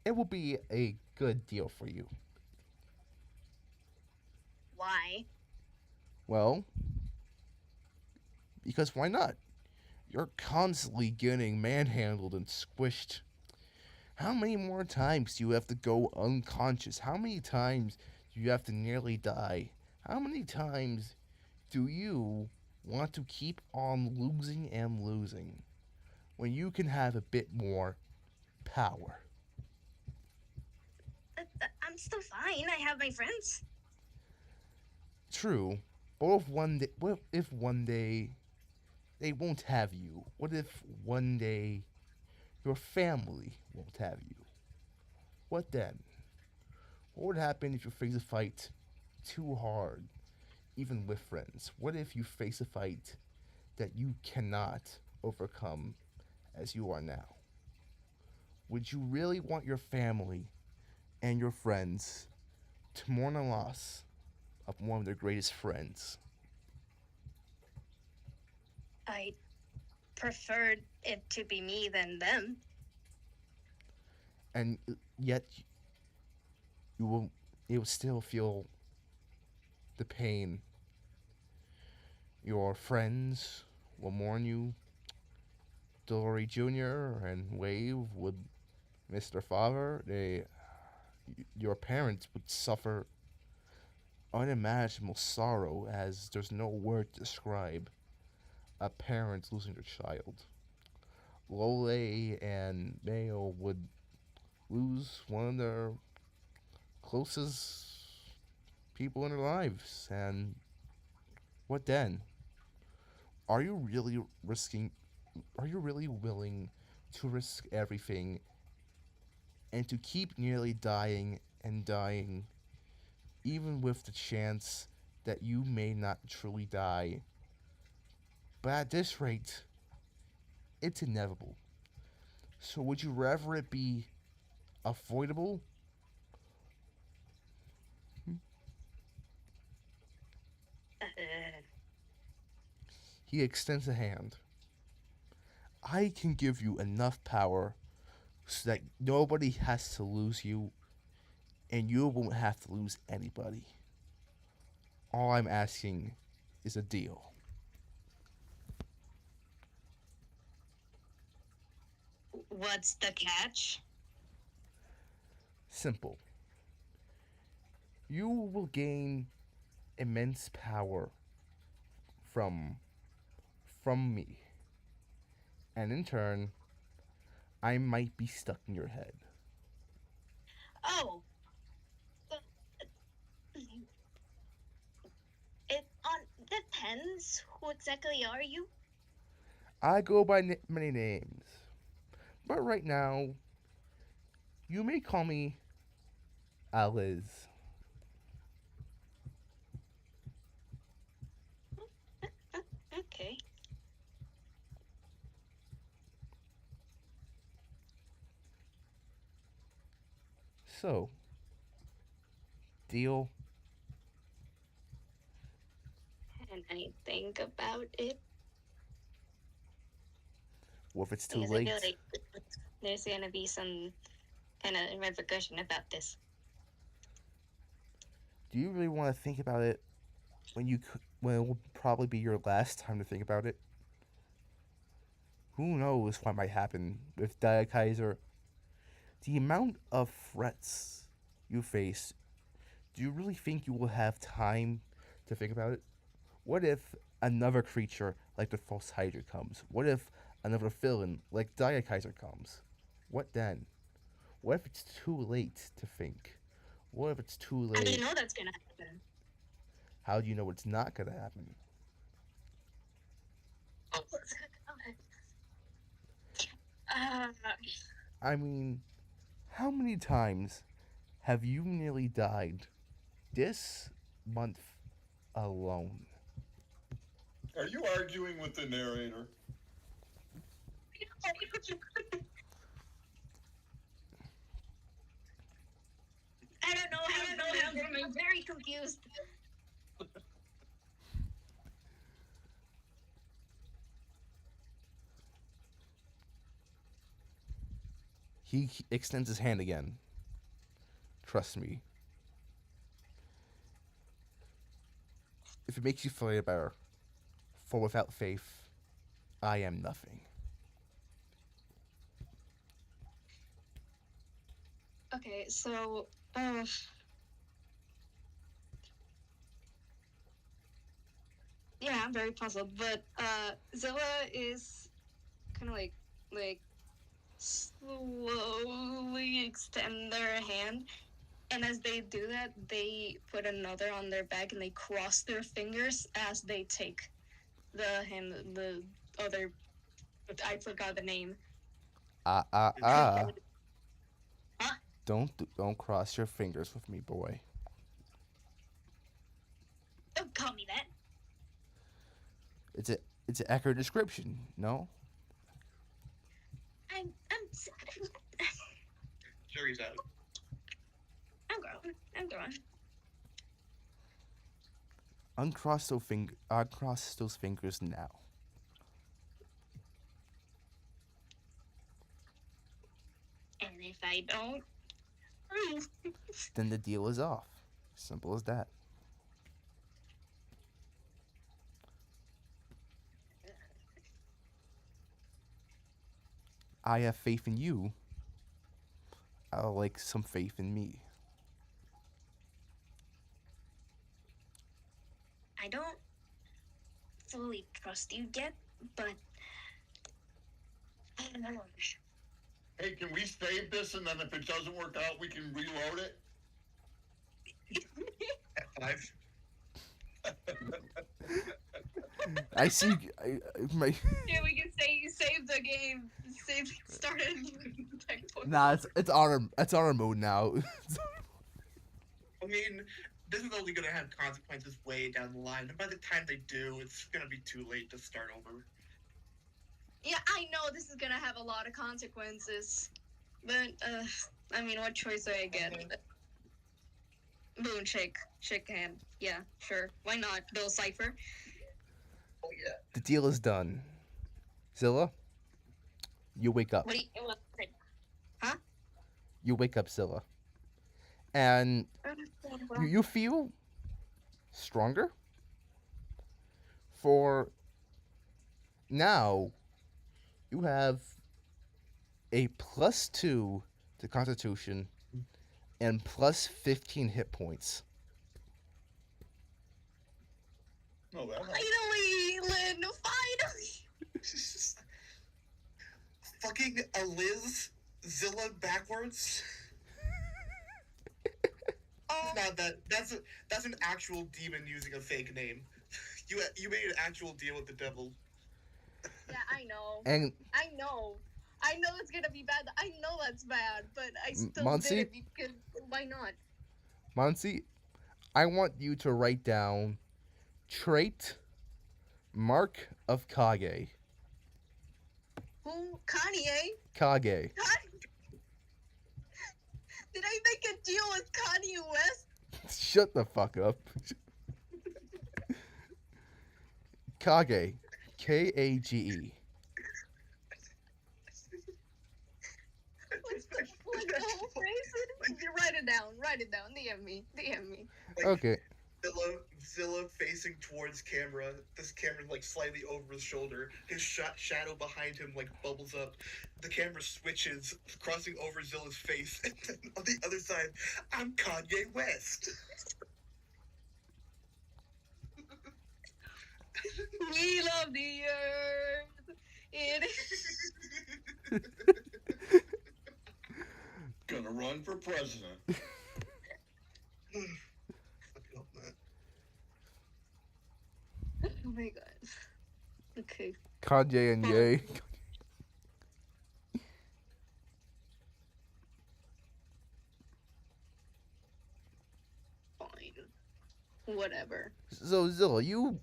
it will be a good deal for you. Why? Well, because why not? You're constantly getting manhandled and squished. How many more times do you have to go unconscious? How many times do you have to nearly die? How many times do you want to keep on losing and losing when you can have a bit more power? I'm still fine. I have my friends. True, but what if one day they won't have you? What if one day your family won't have you? What then? What would happen if you face a fight too hard, even with friends? What if you face a fight that you cannot overcome as you are now? Would you really want your family and your friends to mourn the loss of one of their greatest friends? I preferred it to be me than them. And yet you will still feel the pain. Your friends will mourn you. Dory Jr. and Wave would miss their father. Your parents would suffer unimaginable sorrow as there's no word to describe a parent losing their child. Lole and Mayo would lose one of their closest people in their lives. And what then? Are you really risking? Are you really willing to risk everything and to keep nearly dying and dying, even with the chance that you may not truly die? But at this rate, it's inevitable. So would you rather it be avoidable? Uh, He extends a hand. I can give you enough power so that nobody has to lose you and you won't have to lose anybody. All I'm asking is a deal. what's the catch? Simple. You will gain immense power from me, and in turn, I might be stuck in your head. Oh, uh, it on depends. Who exactly are you? I go by many names, but right now, you may call me Aliz. Okay. So, deal? And I think about it What if it's too because I feel late? like there's gonna be some kind of repercussion about this. Do you really want to think about it when it will probably be your last time to think about it? Who knows what might happen with Kaiser? The amount of threats you face, do you really think you will have time to think about it? What if another creature like the False Hydra comes? What if another villain like Kaiser comes? What then? What if it's too late to think? What if it's too I didn't late? know that's gonna happen. How do you know it's not gonna happen? Uh, I mean, how many times have you nearly died this month alone? Are you arguing with the narrator? I don't know how. I'm very confused. He extends his hand again. Trust me. If it makes you feel better, for without faith, I am nothing. Okay, so yeah, I'm very puzzled. But Zilla is kind of like slowly extend their hand, and as they do that, they put another on their back and they cross their fingers as they take the other. I forgot the name. Ah ah ah! Huh? Don't cross your fingers with me, boy. Don't call me that. It's an accurate description. No. I'm Jury's out. I'm grown. I'm grown. Uncross those fingers now. And if I don't, Then the deal is off. Simple as that. I have faith in you. I'll like some faith in me. I don't fully trust you yet, but I don't know. Hey, can we save this and then if it doesn't work out, we can reload it? F5. I see. My Yeah, we can say save the game, start a new checkpoint. nah, it's honor mode now. I mean, this is only gonna have consequences way down the line, and by the time they do, it's gonna be too late to start over. Yeah, I know this is gonna have a lot of consequences, but I mean, what choice do I get? Boom, shake hand. Yeah, sure, why not? Bill Cipher. Oh yeah. The deal is done. Zilla, you wake up. What do you? You wake up, Zilla, and you feel stronger. For now, you have a +2 to Constitution and +15 hit points. No, that helps. Finally, Lynn, finally! Fucking a Liz Zilla backwards. Not that. That's an actual demon using a fake name. You made an actual deal with the devil. Yeah, I know. And I know. I know it's gonna be bad. I know that's bad, but I still Monsi? did it because why not? Monsi, I want you to write down trait Mark of Kage. Who? Kanye? Kage. Did I make a deal with Kanye West? Shut the fuck up. Kage. Kage. What's the whole phrase? You write it down. Write it down. DM me. DM me. Like, Okay. Zilla facing towards camera. This camera like slightly over his shoulder. His shadow behind him like bubbles up. The camera switches, crossing over Zilla's face, and then on the other side, I'm Kanye West. We love the earth. It is. Gonna run for president. Oh my god. Okay. Kanye and Ye. Fine. Whatever. So Zilla, you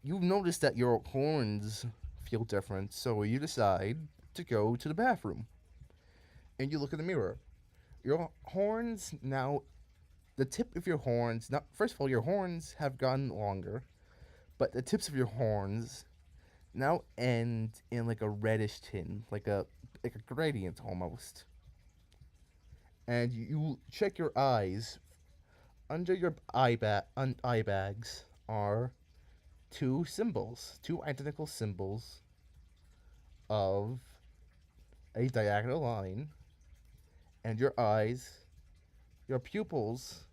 notice that your horns feel different, so you decide to go to the bathroom. And you look in the mirror. Your horns now, the tip of your horns, not first of all, your horns have gotten longer, but the tips of your horns now end in like a reddish tint, like a gradient almost. And you check your eyes. Under your eye bags are two identical symbols of a diagonal line, and your eyes, your pupils,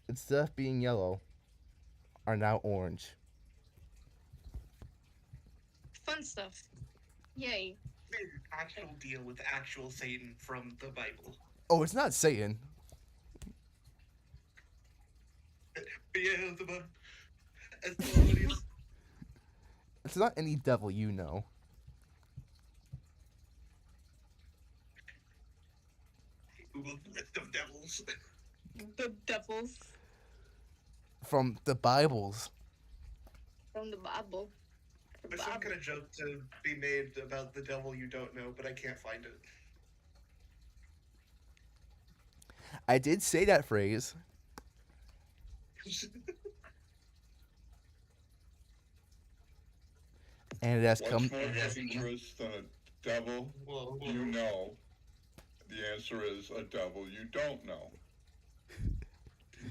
instead of being yellow, are now orange. Fun stuff. Yay. Made an actual deal with actual Satan from the Bible. Oh, it's not Satan. Beelzebub. Asmodeus. It's not any devil you know. Google list of devils. The devils From the Bibles. from the Bible. There's some kind of joke to be made about the devil you don't know, but I can't find it. I did say that phrase. And it has What's come. more dangerous than a devil Whoa, whoa. you know? The answer is a devil you don't know.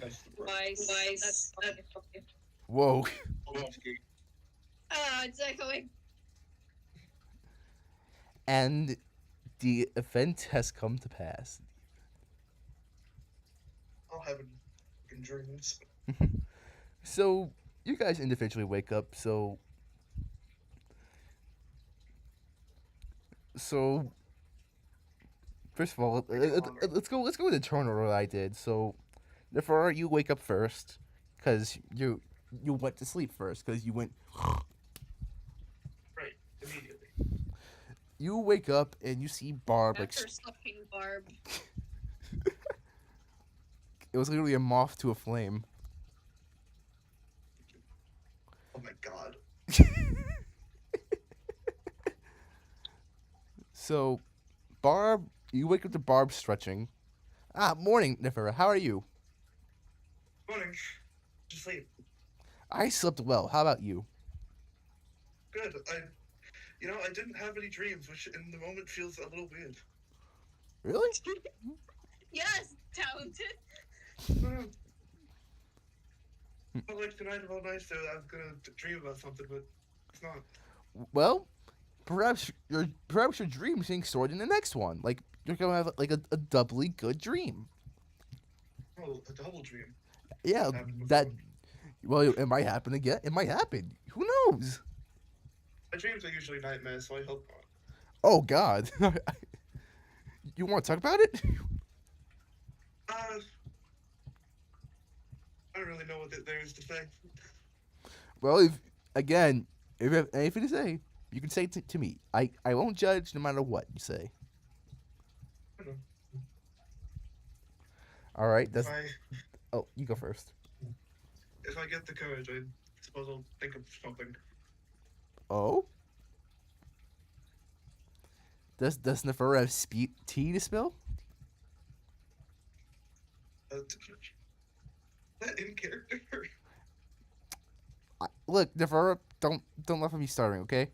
That's the phrase. Nice. Whoa. It's echoing. And the event has come to pass. I'll have it in dreams. So, you guys individually wake up, so So first of all, I get hungry. let's go with the turn order I did. So, therefore, you wake up first, cause you went to sleep first, cause you went. Right, immediately. You wake up and you see Barb like After sucking Barb. it was literally a moth to a flame. Oh my god. So, Barb, you wake up to Barb stretching. Ah, morning, Nifera. How are you? Morning. Just sleep. I slept well. How about you? Good. I didn't have any dreams, which in the moment feels a little weird. Really? Yes, talented. Felt like tonight of all nights, so I was gonna dream about something, but it's not. Well, perhaps your dream's being stored in the next one. Like you're gonna have like a doubly good dream. Oh, a double dream. Yeah, Happened that. before. Well, it might happen again. It might happen. Who knows? My dreams are usually nightmares, so I hope not. Oh God. You want to talk about it? I don't really know what there is to say. Well, if you have anything to say, you can say it to me. I won't judge no matter what you say. I don't know. All right. If I Oh, you go first. if I get the courage, I suppose I'll think of something. Oh. Does Nefera have tea to spill? That in character. Look, Nefera, don't let me starting, okay?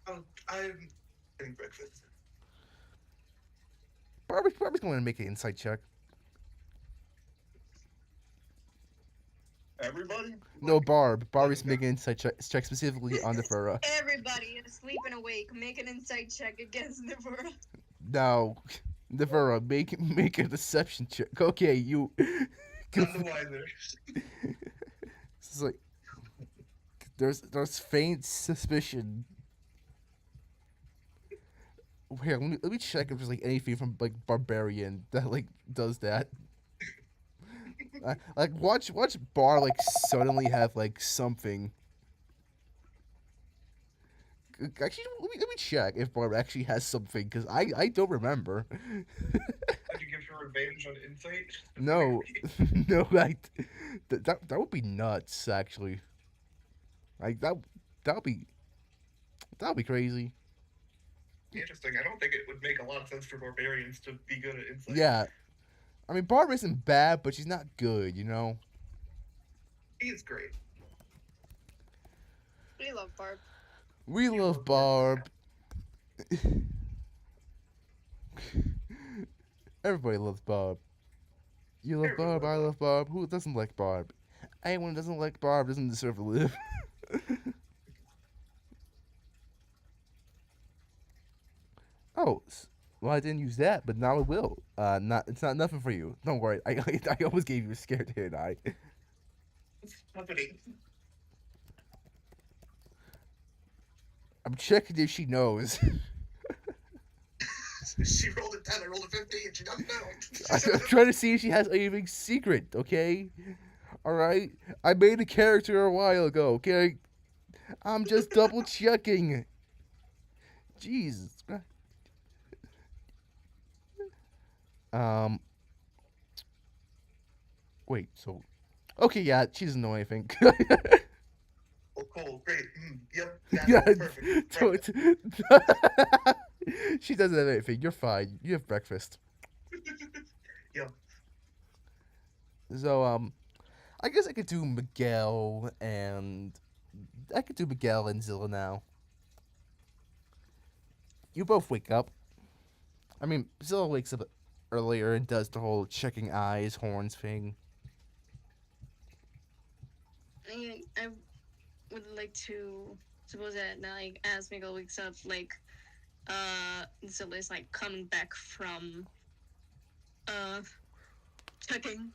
I'm getting breakfast. Barbie's going to make an insight check. Everybody? No, Barb. Barbie's Okay. making an insight check specifically on Nefera. Everybody asleep and awake. Make an insight check against Nivera. No, Nefera, make a deception check. Okay, you. None the wiser. It's like there's faint suspicion. Here, let me check if there's like anything from like Barbarian that like does that. Like watch Bar like suddenly have like something. Actually, let me check if Barb actually has something because I don't remember. Did you give her advantage on insight? No, no, like that would be nuts. Actually, like that would be crazy. Interesting. I don't think it would make a lot of sense for barbarians to be good at insight. Yeah, I mean Barb isn't bad, but she's not good. You know. He is great. We love Barb. We You love love Barb. Everybody loves Barb. You love Everybody Barb, I loves love Barb. Who doesn't like Barb? Anyone who doesn't like Barb doesn't deserve to live. Oh, well, I didn't use that, but now I will. It's not nothing for you. Don't worry. I almost gave you a scare, didn't I? It's happening. I'm checking if she knows. She rolled a 10, I rolled a 15, she doesn't I'm know. trying to see if she has anything secret, okay? Alright? I made a character a while ago, okay? I'm just double checking. Jesus. Wait, so. Okay, yeah, she doesn't know anything. Oh, cool, great. Yep, that's Yeah, perfect. don't. She doesn't have anything. You're fine. You have breakfast. Yep. So, I guess I could do Miguel and Zilla now. You both wake up. I mean, Zilla wakes up earlier and does the whole checking eyes, horns thing. I would like to suppose that like as Miguel wakes up, like Zilla's like coming back from checking.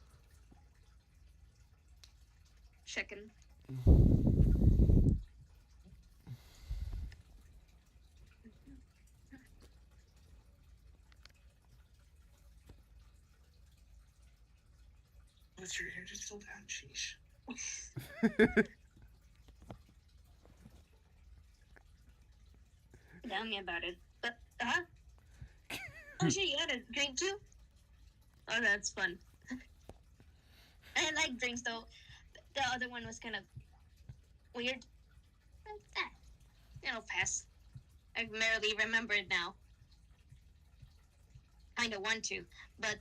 Mr. Andrew's still down. Sheesh. Tell me about it. Huh? Oh shit, you had a drink too? Oh, that's fun. I like drinks though. The other one was kind of weird. It'll pass. I barely remember it now. Kinda want to, but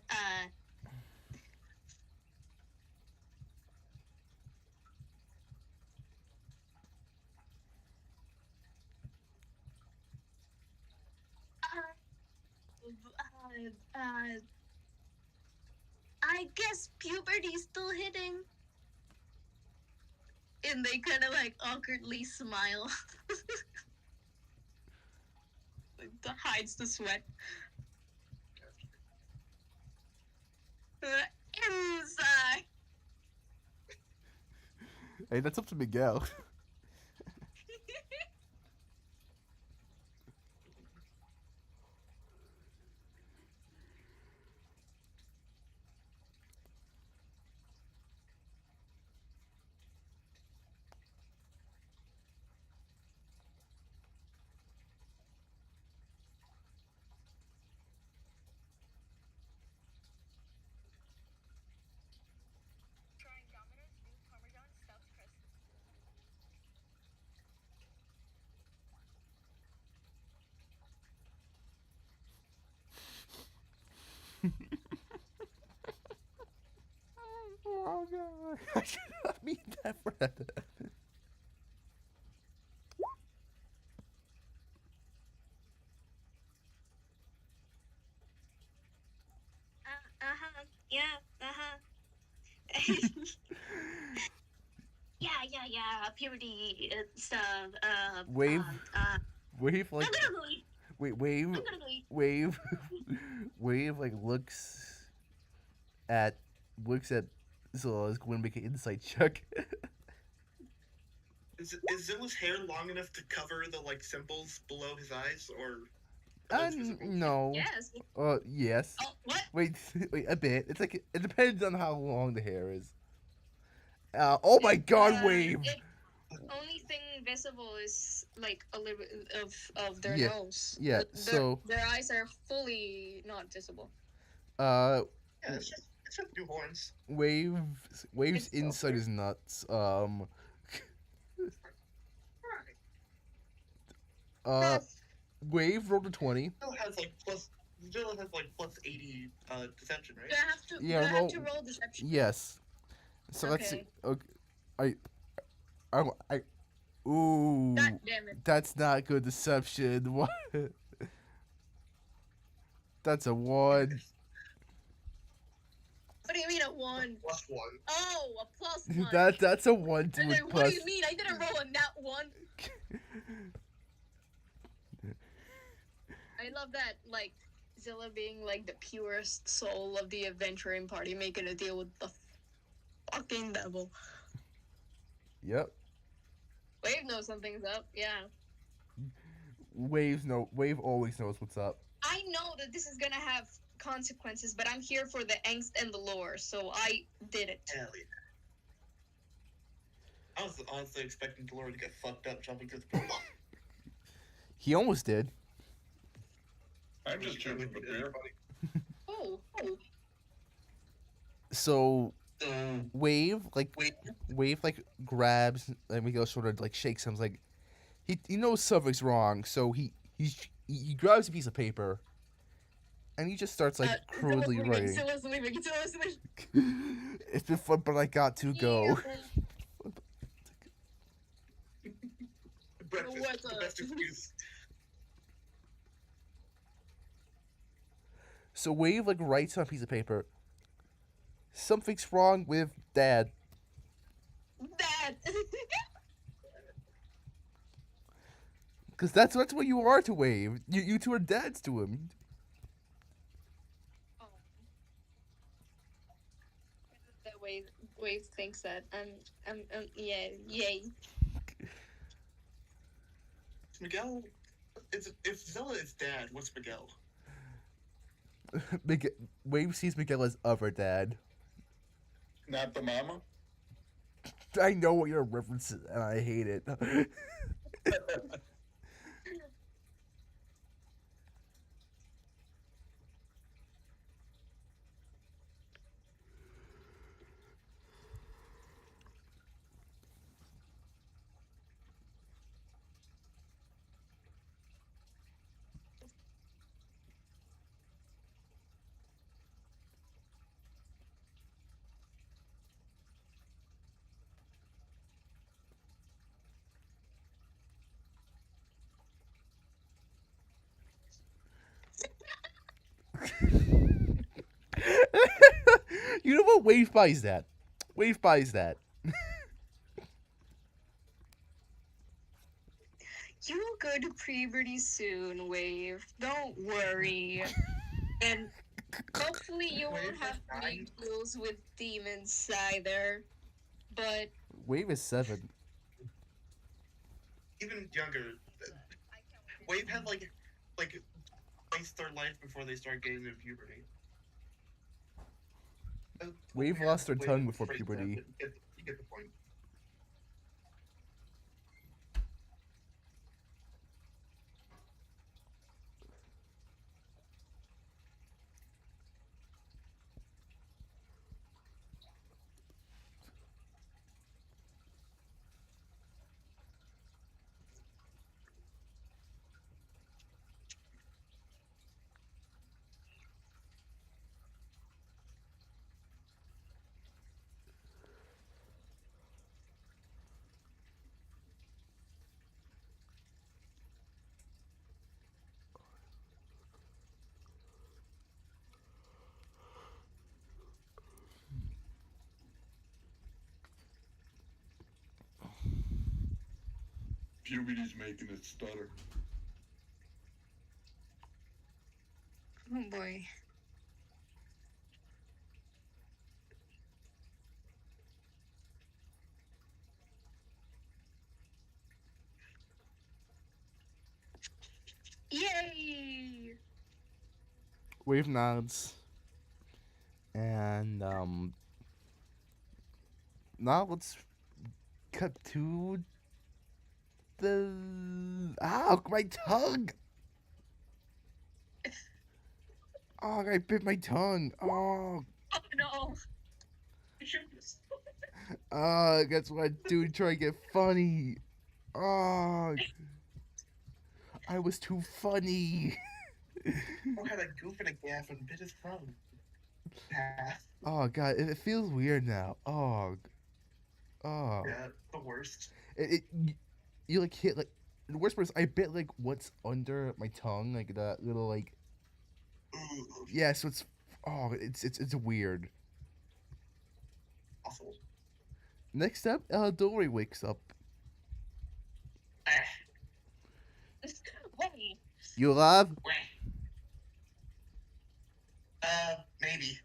I guess puberty's still hitting. And they kind of like awkwardly smile. Like, hides the sweat. Inside. Hey, that's up to Miguel. Oh god. I should not mean that for that. Yeah, yeah. Puberty stuff. Wave. Wave I'm like gonna go eat. wave I'm gonna go eat. wave wave like looks at Zilla's going to make an insight check. Is Zilla's hair long enough to cover the like symbols below his eyes, or? No. Yes. Yes. Oh, what? Wait, a bit. It's like it depends on how long the hair is. Oh my God, Wave! Only thing visible is like a little bit of their Yeah, nose. yeah, so- their eyes are fully not visible. Uh, Yeah, it's just new horns. Wave's It's insight over. is nuts. Wave rolled a 20. Zilla has like plus 80 deception, right? Do I have to? Yeah, do I roll- have to roll deception? Yes. So let's see. Okay. Okay. I. Ooh. God damn it! That's not good deception. What? That's a 1. What do you mean a 1? Plus 1. Oh, a plus 1. That's a 1 to And a then, what plus. do you mean? I didn't roll a nat 1. I love that, like, Zilla being, like, the purest soul of the adventuring party, making a deal with the fucking devil. Yep. Wave knows something's up, yeah. Wave always knows what's up. I know that this is gonna have consequences, but I'm here for the angst and the lore, so I did it. Hell yeah. I was honestly expecting Delora to get fucked up jumping through the portal. He almost did. I'm just here for the beer. Oh. So Wave like grabs and Miguel sort of like shakes him like he knows something's wrong, so he grabs a piece of paper and he just starts like crudely writing. Zilla's leaving. It's been fun, but I got to go. Breakfast, What's the up? best excuse. So Wave like writes on a piece of paper. Something's wrong with Dad. Dad! Because that's what you are to Wave. You two are dads to him. Oh. The Wave thinks that. Yeah, yay. Miguel, if Zilla is dad, what's Miguel? Wave sees Miguel as other dad. Not the mama? I know what you're referencing, and I hate it. You know what? Wave buys that. Wave buys that. You will go to puberty soon, Wave. Don't worry. And hopefully you Wave won't is have to fine. make deals with demons either. But Wave is 7. Even younger. Wave had like twice their life before they start getting into puberty. Wave Yeah, lost her Wave tongue is before pretty puberty. sad, but you get the point. Puberty's making it stutter. oh boy. Yay! Wave nods. And now let's cut to the my tongue. Oh, I bit my tongue. Oh, Oh no! that's what I do to try to get funny. Oh, I was too funny. Or had a goof and a gaff and bit his thumb. Pass. Oh God, it feels weird now. Oh, oh. Yeah, the worst. You like hit like the worst part is I bit like what's under my tongue, like that little like Ooh, yeah. So it's weird. awful. Next up, Dory wakes up. Ah, Hey, You alive? wah. Maybe.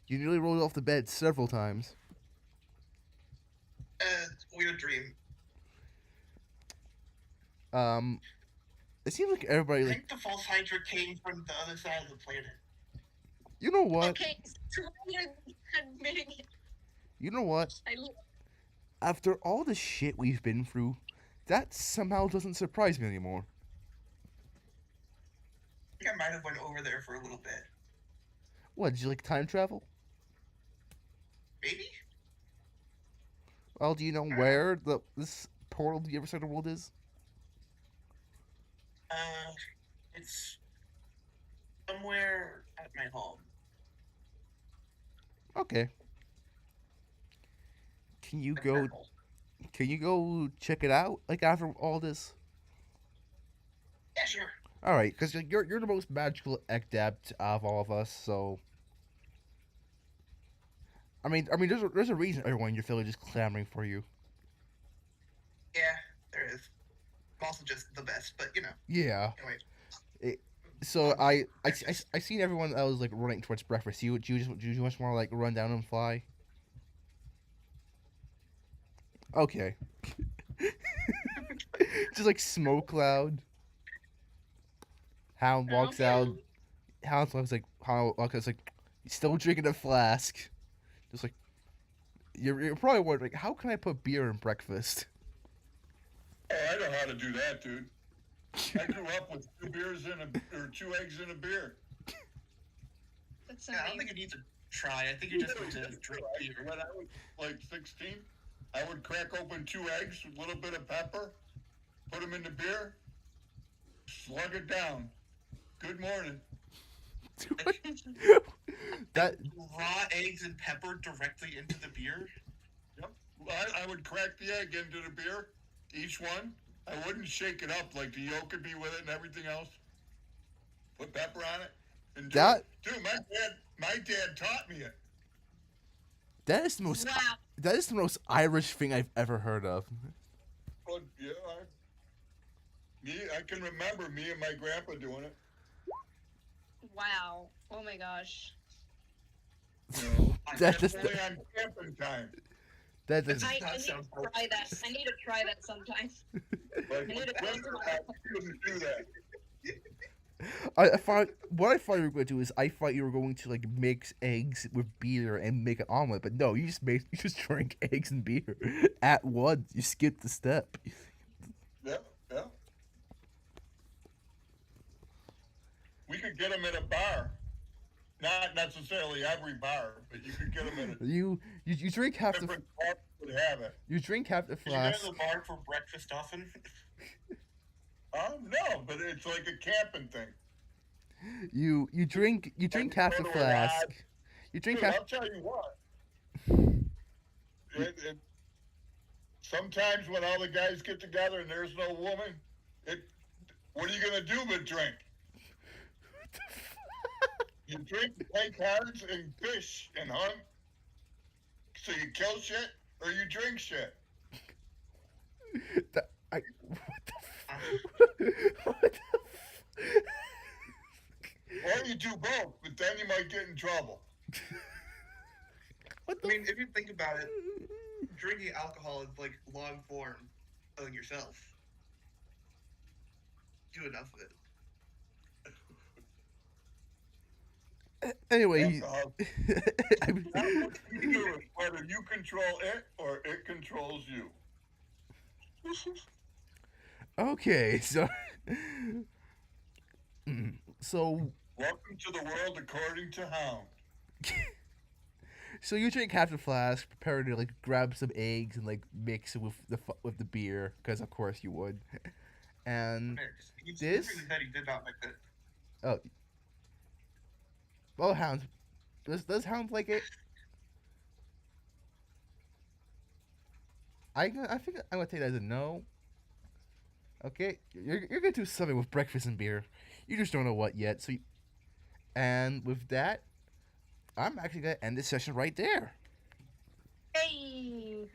You nearly rolled off the bed several times. Weird dream. It seems like everybody I like think the false Hydra came from the other side of the planet. you know what? okay, so you're admitting it. You know what? I After all the shit we've been through, that somehow doesn't surprise me anymore. I think I might have went over there for a little bit. What, did you like time travel? Maybe? Well, do you know where this portal to the other side of the world is? It's somewhere at my home. Okay. Can you At go Purple. Can you go check it out? Like after all this? Yeah, sure. All right, because you're the most magical adept of all of us. So, there's a reason everyone in your village is clamoring for you. Yeah, there is. I'm also just the best, but you know. Yeah. Anyway. So I seen everyone that was like running towards breakfast. Do you just want to like run down and fly? Okay. Just like smoke cloud. Hound walks out. Hound walks like, still drinking a flask. Just like, You're probably wondering, how can I put beer in breakfast? Oh, I know how to do that, dude. I grew up with 2 beers or 2 eggs in a beer. That's Yeah, I don't think you need to try. I think you're just going to drink beer. When I was like 16, I would crack open 2 eggs with a little bit of pepper, put them in the beer, slug it down. Good morning. That Raw eggs and pepper directly into the beer. Yep. I would crack the egg into the beer, each one. I wouldn't shake it up like the yolk would be with it and everything else. Put pepper on it. And That- dude, my dad taught me it. that is the most that is the most Irish thing I've ever heard of. But yeah, I can remember me and my grandpa doing it. Wow. Oh my gosh. You know, That just only on camping time. that does I need to try that. I need to try that sometime. Like, need to go women, to you couldn't do that. I thought what I thought you were going to do is I thought you were going to like mix eggs with beer and make an omelet, but no, you just drink eggs and beer at once. You skipped the step. Yep, yep. We could get them at a bar. Not necessarily every bar, but you could get them at a You drink half the different bar would have it. you drink half the Do you go flask. to the bar for breakfast often? No, but it's like a camping thing. You drink half the Remember when flask. You drink Dude, half. I'll tell you what. It, sometimes when all the guys get together and there's no woman, what are you gonna do but drink? You drink, play cards, and fish and hunt. So you kill shit or you drink shit. What the Or you do both, but then you might get in trouble. what I mean, if you think about it, drinking alcohol is like long form killing yourself. Do enough of it. Anyway, Alcohol. I mean- Now, what you do is whether you control it or it controls you. okay, so so Welcome to the world according to Hound. so you drink half the flask, prepare to like grab some eggs and like mix it with the beer, because of course you would. And He This- really said he did not make it. well, Hound, does Hound like it? I think I'm gonna take that as a no. Okay, you're gonna do something with breakfast and beer. You just don't know what yet. And with that, I'm actually gonna end this session right there. Hey.